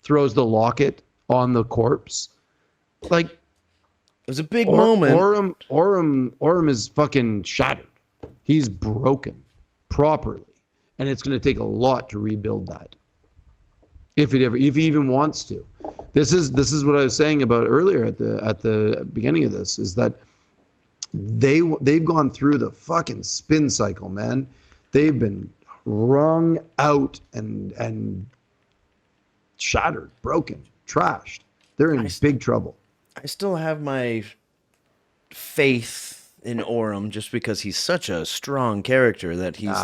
throws the locket on the corpse. Like, It was a big moment. Orem is fucking shattered. He's broken properly, and it's going to take a lot to rebuild that. If he even wants to. This is what I was saying about earlier at the beginning of this, is that they've gone through the fucking spin cycle, man. They've been wrung out and shattered, broken, trashed. They're in big trouble. I still have my faith in Orem just because he's such a strong character that he's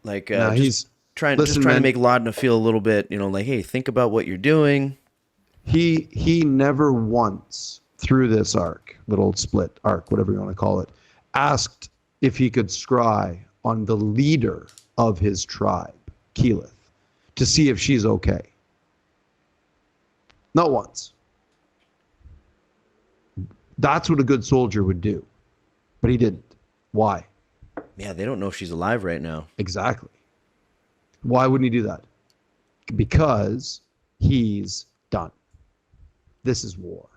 He's trying to make Laudna feel a little bit, you know, like, hey, think about what you're doing. He never once through this arc, little split arc, whatever you want to call it, asked if he could scry on the leader of his tribe, Keyleth, to see if she's okay. Not once. That's what a good soldier would do. But he didn't. Why? Yeah, they don't know if she's alive right now. Exactly. Why wouldn't he do that? Because he's done. This is war.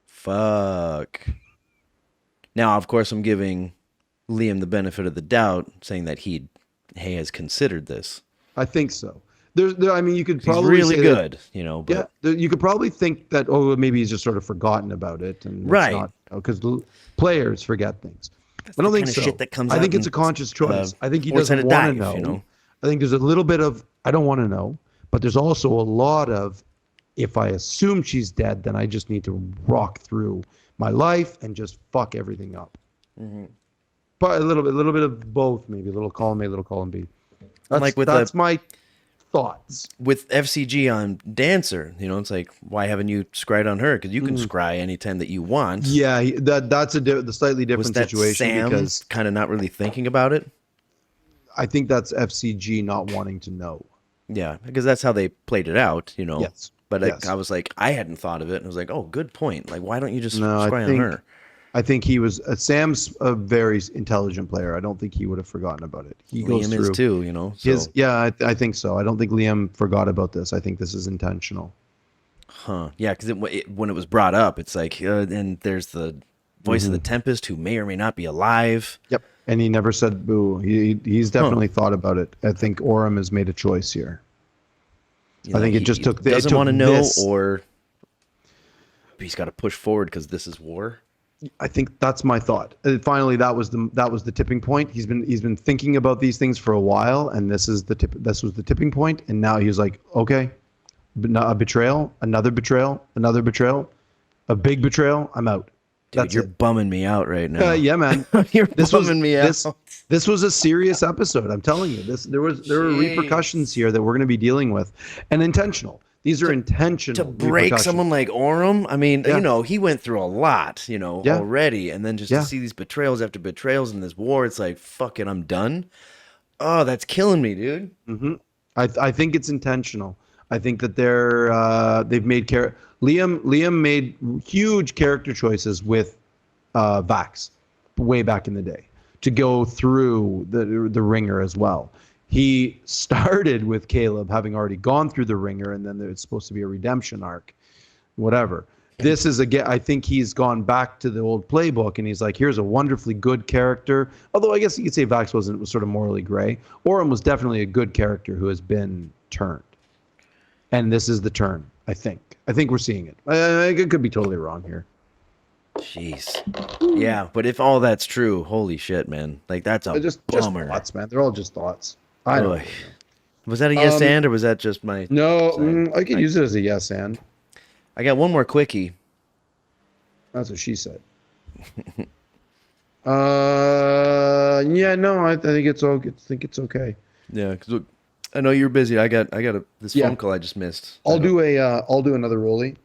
Fuck. Now, of course, I'm giving Liam the benefit of the doubt, saying that he has considered this. I think so. I mean, you could He's probably really say good, you know. But you could probably think that, maybe he's just sort of forgotten about it, and right, because players forget things. I don't think so. Shit that comes I think out it's a conscious choice. I think he Force doesn't Edit want to Dive, know. you know. I think there's a little bit of I don't want to know, but there's also a lot of if I assume she's dead, then I just need to rock through my life and just fuck everything up. Mm-hmm. But a little bit of both, maybe a little column A, a little column B. That's my thoughts. With FCG on Dancer, you know, it's like, why haven't you scryed on her? Because you can scry anytime that you want. Yeah, that's the slightly different situation. Sam because kind of not really thinking about it. I think that's FCG not wanting to know. Yeah, because that's how they played it out, you know. Yes. But yes. I was like, I hadn't thought of it. And I was like, oh, good point. Like, why don't you just No, scry on her? I think he was Sam's a very intelligent player. I don't think he would have forgotten about it. He goes Liam through is too, you know. So. I think so. I don't think Liam forgot about this. I think this is intentional. Huh? Yeah, because when it was brought up, it's like, and there's the voice of the Tempest who may or may not be alive. Yep. And he never said boo. He's definitely thought about it. I think Orem has made a choice here. I think it just took. Doesn't want to know, or he's got to push forward because this is war. I think that's my thought. Finally, that was the tipping point. He's been thinking about these things for a while, and this was the tipping point. And now he's like, okay, a betrayal, another betrayal, a big betrayal. I'm out. Dude, you're bumming me out right now. Yeah, man. You're bumming me out. This was a serious episode. I'm telling you. There were repercussions here that we're going to be dealing with, and intentional. These are intentional. To break someone like Orem, I mean, you know, he went through a lot, you know, already, and then just to see these betrayals after betrayals in this war, it's like, fuck it, I'm done. Oh, that's killing me, dude. I think it's intentional. I think that they've made Liam made huge character choices with Vax way back in the day to go through the ringer as well. He started with Caleb having already gone through the ringer, and then there's supposed to be a redemption arc, whatever. This is again, I think he's gone back to the old playbook, and he's like, here's a wonderfully good character. Although I guess you could say Vax was sort of morally gray. Orin was definitely a good character who has been turned, and this is the turn. I think we're seeing it. I could be totally wrong here. Jeez. Yeah, but if all that's true, holy shit, man. Like, that's a Just bummer. thoughts, man. They're all just thoughts. I don't know. Was that a yes and, or was that just my... No, I could use it as a yes and. I got one more quickie. That's what she said. Yeah, no, I think it's all. I think it's okay. Yeah, because look, I know you're busy. I got this phone call I just missed. I'll do another rollie.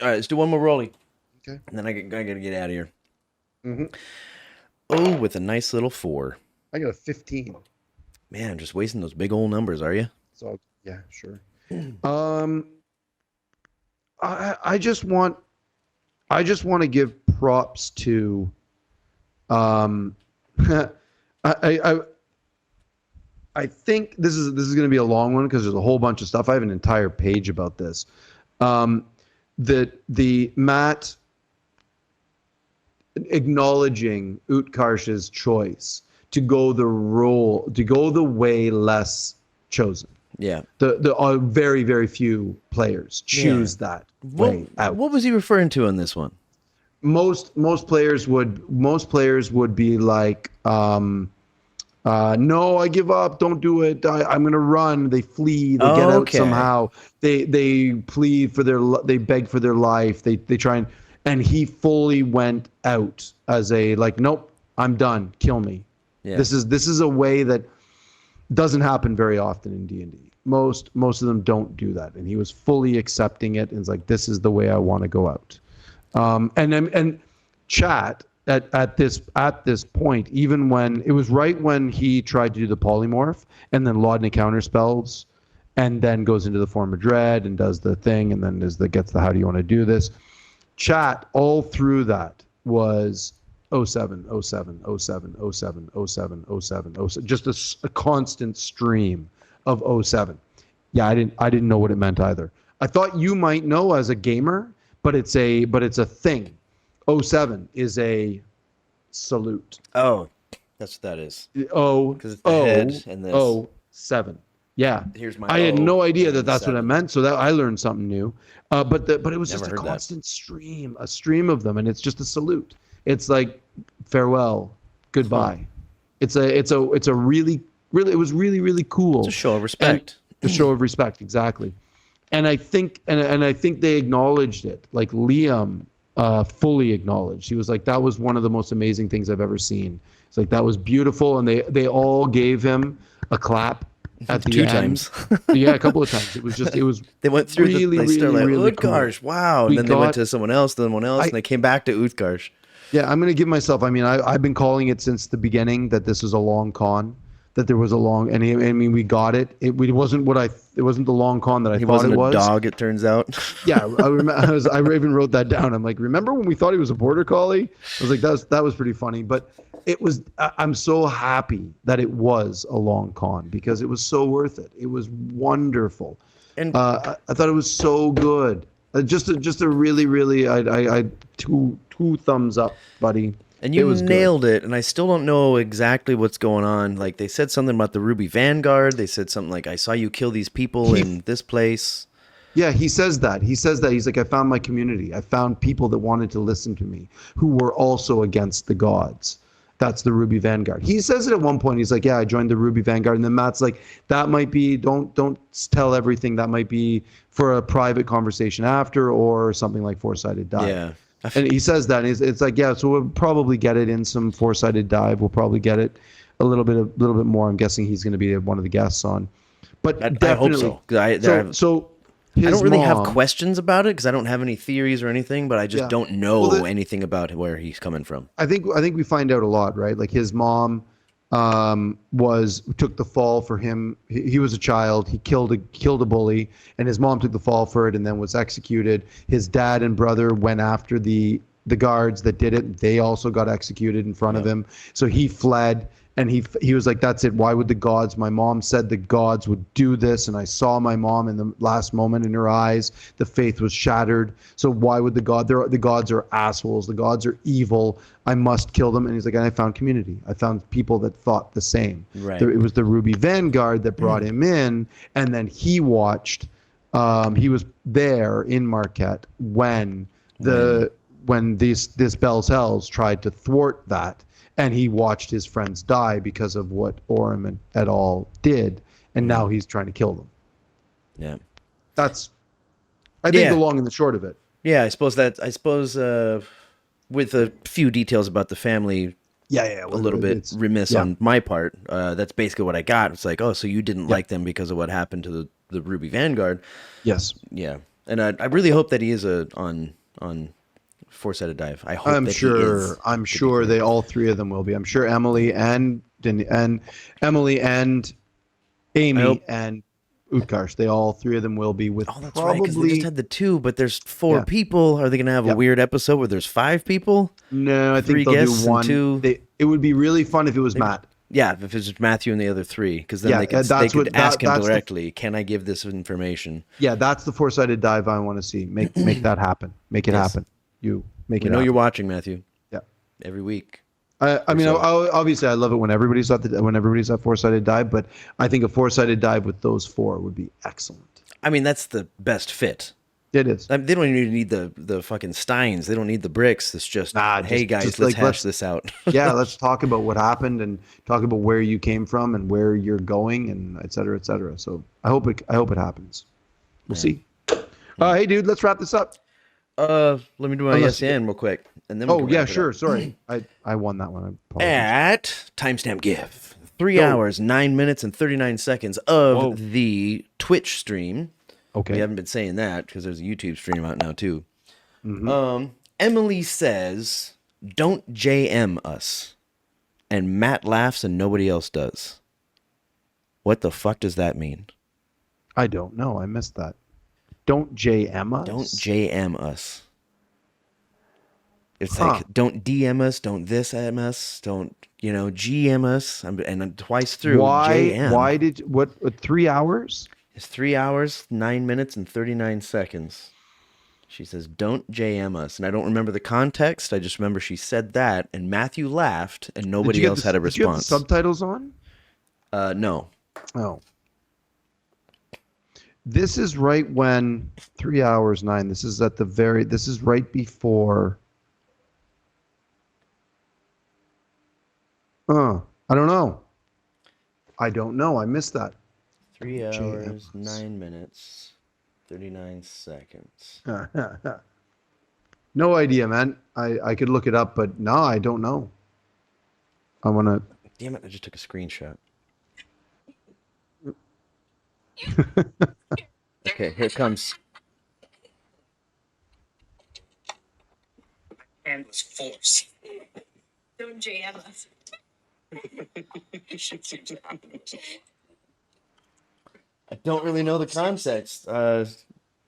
All right, let's do one more rollie. Okay. And then I gotta get out of here. Mm-hmm. Oh, with a nice little 4. I got a 15. Man, just wasting those big old numbers, are you? So yeah, sure. I just want to give props to I think this is going to be a long one because there's a whole bunch of stuff. I have an entire page about this. That the Matt acknowledging Utkarsh's choice to go the way less chosen. Yeah. The very, very few players choose that way out. What was he referring to in this one? Most players would be like, no, I give up, don't do it, I'm gonna run. They flee, they get out somehow. They plead for they beg for their life. They try and he fully went out as a like, nope, I'm done, kill me. Yeah. This is a way that doesn't happen very often in D&D. Most of them don't do that, and he was fully accepting it and it's like, this is the way I want to go out. And chat at this point, even when it was right when he tried to do the polymorph and then Laudna counterspells and then goes into the form of dread and does the thing and then gets the how do you want to do this. Chat all through that was 07, 07, 07, 07, 07, 07, 07, just a constant stream of 07. Yeah, I didn't know what it meant either. I thought you might know as a gamer, but it's a thing. 07 is a salute. Oh, that's what that is. Because it's the head and this. 07. Yeah. Here's my. I had no idea that's what it meant, so that I learned something new. But it was just a constant stream of them, and it's just a salute. It's like farewell, goodbye. It's a really it was really cool. It's a show of respect. A show of respect, exactly. And I think they acknowledged it. Like Liam fully acknowledged. He was like, that was one of the most amazing things I've ever seen. It's like, that was beautiful, and they all gave him a clap at the 2 end. times. Yeah, a couple of times. It was they went through really Utkarsh, cool. Wow. And then they went to someone else, and they came back to Utkarsh. Yeah, I'm gonna give myself. I mean, I've been calling it since the beginning that this was a long con. That there was a long, and we got it. It wasn't it wasn't the long con that I thought it was. He wasn't a dog, it turns out. Yeah, I even wrote that down. I'm like, remember when we thought he was a border collie? I was like, that was pretty funny. But it was. I'm so happy that it was a long con because it was so worth it. It was wonderful, and I thought it was so good. Just a really, I two thumbs up, buddy. And you nailed it, and I still don't know exactly what's going on. Like, they said something about the Ruby Vanguard. They said something like, I saw you kill these people in this place. Yeah, he says that. He's like, I found my community. I found people that wanted to listen to me, who were also against the gods. That's the Ruby Vanguard. He says it at one point. He's like, yeah, I joined the Ruby Vanguard. And then Matt's like, that might be, don't tell everything. That might be for a private conversation after, or something like Four-Sided Dive. Yeah. And he says that, and it's like, yeah, so we'll probably get it in some Four-Sided Dive. We'll probably get it a little bit more. I'm guessing he's going to be one of the guests on. But I hope so. I don't really have questions about it because I don't have any theories or anything, but I just don't know anything about where he's coming from. I think we find out a lot, right? Like his mom was took the fall for him. He was a child. He killed a bully, and his mom took the fall for it, and then was executed. His dad and brother went after the guards that did it. They also got executed in front of him. So he fled, and he was like, "That's it. Why would the gods? My mom said the gods would do this, and I saw my mom in the last moment in her eyes. The faith was shattered. So why would the gods are assholes. The gods are evil. I must kill them." And he's like, "And I found community. I found people that thought the same." Right. It was the Ruby Vanguard that brought him in, and then he watched. He was there in Marquette when this Bell's Hells tried to thwart that, and he watched his friends die because of what Orem et al. Did, and now he's trying to kill them. Yeah. That's, I think, the long and the short of it. Yeah, I suppose with a few details about the family, a little bit remiss on my part. That's basically what I got. It's like, oh, so you didn't like them because of what happened to the Ruby Vanguard. Yes. Yeah. And I really hope that he is on Four-Sided Dive. I hope I'm that sure. he is. I'm sure they all three of them will be. I'm sure Emily and Amy and Utkarsh, they all three of them will be with. Oh, that's right, because they just had the two, but there's four Yeah. people. Are they going to have a weird episode where there's five people? No, I Three think they'll guests do and one. two. It would be really fun if it was Matt. Yeah, if it's just Matthew and the other three, because then Yeah, they could that's ask him that's directly, can I give this information? Yeah, that's the Four-Sided Dive I want to see. Make that happen. Make it happen. You make it happen. I know you're watching, Matthew. Yeah. Every week. I mean, obviously, I love it when everybody's at Four-Sided Dive, but I think a Four-Sided Dive with those four would be excellent. I mean, that's the best fit. It is. They don't even need the fucking steins. They don't need the bricks. It's just, hey guys, let's hash this out. Yeah, let's talk about what happened and talk about where you came from and where you're going and et cetera, et cetera. So I hope it happens. We'll see. Hey, dude, let's wrap this up. Let me do my SN real quick, and then. Oh yeah, sure. Sorry, I won that one. At timestamp give 3 hours 9 minutes and 39 seconds of the Twitch stream. Okay. We haven't been saying that because there's a YouTube stream out now too. Emily says, "Don't JM us," and Matt laughs and nobody else does. What the fuck does that mean? I don't know. I missed that. Don't JM us. Don't JM us. It's like, don't DM us, don't this MS, don't, GM us. And twice through, JM. Why did, what 3 hours? It's 3 hours, 9 minutes, and 39 seconds. She says, don't JM us. And I don't remember the context. I just remember she said that, and Matthew laughed, and nobody else had a response. Did you have the subtitles on? No. Oh. This is right when 3 hours 9. This is this is right before. I don't know. I missed that. 3 hours, 9 minutes, 39 seconds. No idea, man. I could look it up, but no, I don't know. I want to. Damn it, I just took a screenshot. Okay, here it comes. And was force. Don't JM us. I don't really know the context.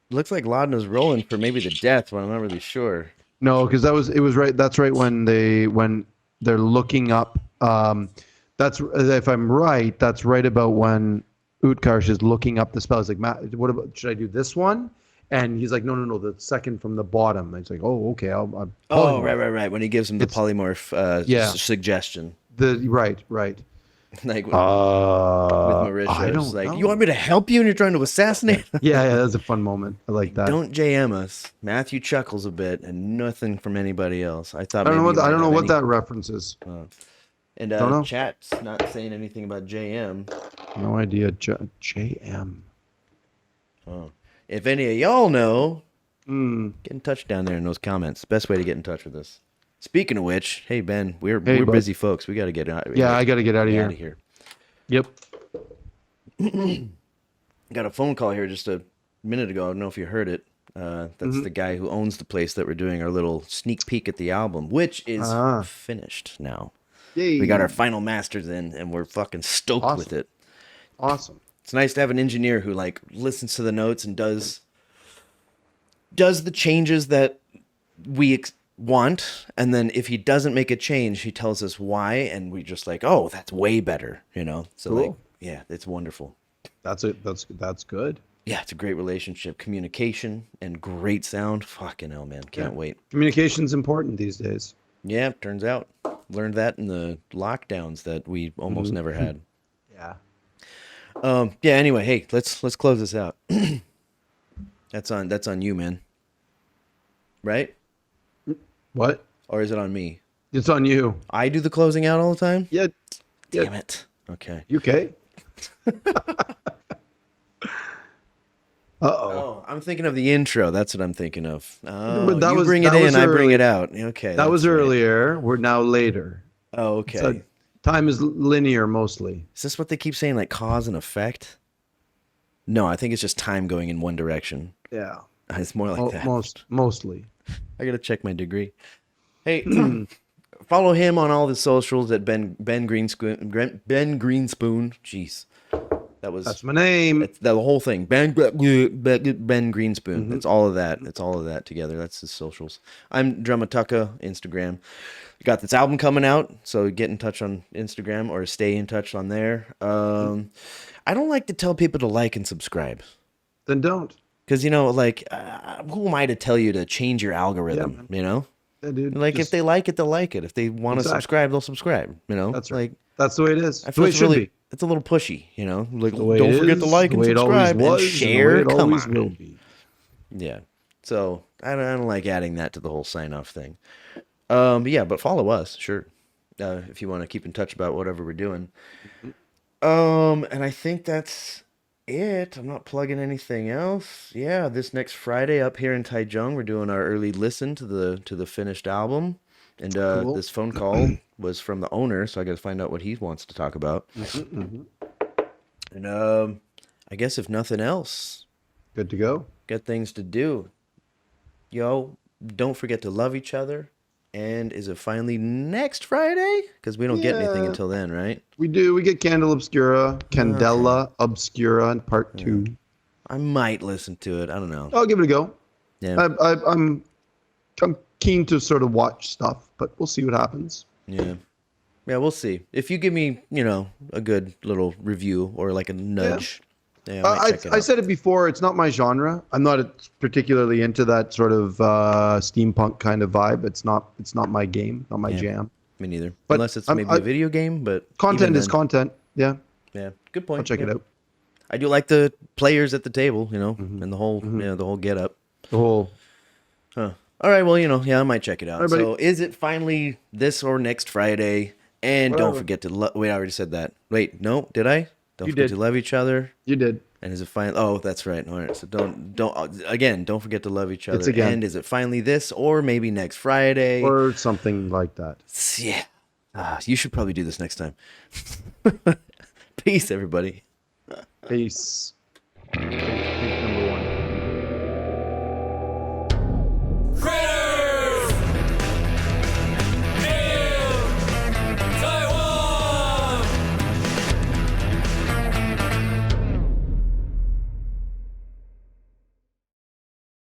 Looks like Laudna's rolling for maybe the death, but I'm not really sure. No, because it was right. That's right when they're looking up. That's, if I'm right, that's right about when Utkarsh is looking up the spell. He's like, Matt, what about, should I do this one? And he's like, no, the second from the bottom. And he's like, oh, okay. Oh, right. When he gives him the polymorph suggestion. Right. Like with Marisha, it's like, you want me to help you and you're trying to assassinate? yeah, that's a fun moment. I like that. Don't JM us. Matthew chuckles a bit and nothing from anybody else. I thought I don't know what that reference is. And chat's not saying anything about JM. No idea. JM. Oh. If any of y'all know, get in touch down there in those comments. Best way to get in touch with us. Speaking of which, hey Ben, we're busy folks. We got to get out. Yeah, I got to get out of here. Yep. Got a phone call here just a minute ago. I don't know if you heard it. That's the guy who owns the place that we're doing our little sneak peek at the album, which is finished now. We got our Yay. final masters in, and we're fucking stoked Awesome. with it. Awesome. It's nice to have an engineer who like listens to the notes and does the changes that we want, and then if he doesn't make a change, he tells us why, and we just like, oh, that's way better, you know. So Cool. like, yeah, it's wonderful. That's it. That's good. Yeah, it's a great relationship, communication, and great sound. Fucking hell, man, can't wait. Communication's important these days. Yeah, turns out learned that in the lockdowns that we almost never had. Yeah. Yeah. Anyway, hey, let's close this out. That's on you, man. Right? What? Or is it on me? It's on you. I do the closing out all the time? Yeah. Damn it. Okay. You okay? Uh-oh. Oh, I'm thinking of the intro. That's what I'm thinking of. Oh, But that you was- bring it that was in, I bring early. it out. Okay. That was that's right. earlier. We're now later. Oh, okay. So time is linear mostly. Is this what they keep saying, like cause and effect? No, I think it's just time going in one direction. Yeah. It's more like that. Mostly. I gotta check my degree. Hey, follow him on all the socials at Ben Greenspoon. Jeez, That's my name. it's the whole thing. Ben Greenspoon. It's all of that. It's all of that together. That's his socials. I'm drummatucka Instagram. Got this album coming out, so get in touch on Instagram or stay in touch on there. I don't like to tell people to like and subscribe. Then don't. Because, you know, like, who am I to tell you to change your algorithm, you know? Yeah, dude. Like, Just- if they like it, they'll like it. If they want to Exactly. subscribe, they'll subscribe, you know? That's right. Like, That's the way it is. I The feel way it it's should really, be. it's a little pushy, you know? Like, The way don't it forget to is, like the and way it always subscribe was, and the share. way it Come always on. will be. Yeah. So, I don't like adding that to the whole sign-off thing. Yeah, but follow us, sure. If you want to keep in touch about whatever we're doing. And I think that's it. I'm not plugging anything else. Yeah, this next Friday up here in Taiwan, we're doing our early listen to the finished album. And Cool. this phone call was from the owner, so I got to find out what he wants to talk about. And I guess if nothing else, Good to go. got things to do. Yo, don't forget to love each other. And is it finally next Friday? Because we don't get anything Yeah. until then, right? We do. We get Candela Obscura in part 2. I might listen to it. I don't know. I'll give it a go. Yeah. I'm keen to sort of watch stuff, but we'll see what happens. Yeah. Yeah, we'll see. If you give me, you know, a good little review or like a nudge, yeah, I might check it I out. said it before. It's not my genre. I'm not particularly into that sort of steampunk kind of vibe. It's not my game. Not my jam. Me neither. But Unless it's I'm- maybe a video game, but Content even is then- content. Yeah, Yeah, good point. I'll check yeah. it out. I do like the players at the table, you know, and the whole, you know, the whole get up. The whole. Huh. All right, well, you know, yeah, I might check it out. All right, buddy. So, is it finally this or next Friday? And don't Whatever. forget to wait. I already said that. Wait, no, did I? Don't You forget did. to love each other. You did. And is it finally? Oh, that's right. All right. So don't forget to love each other. again. And is it finally this or maybe next Friday? Or something like that. Yeah. You should probably do this next time. Peace, everybody. Peace.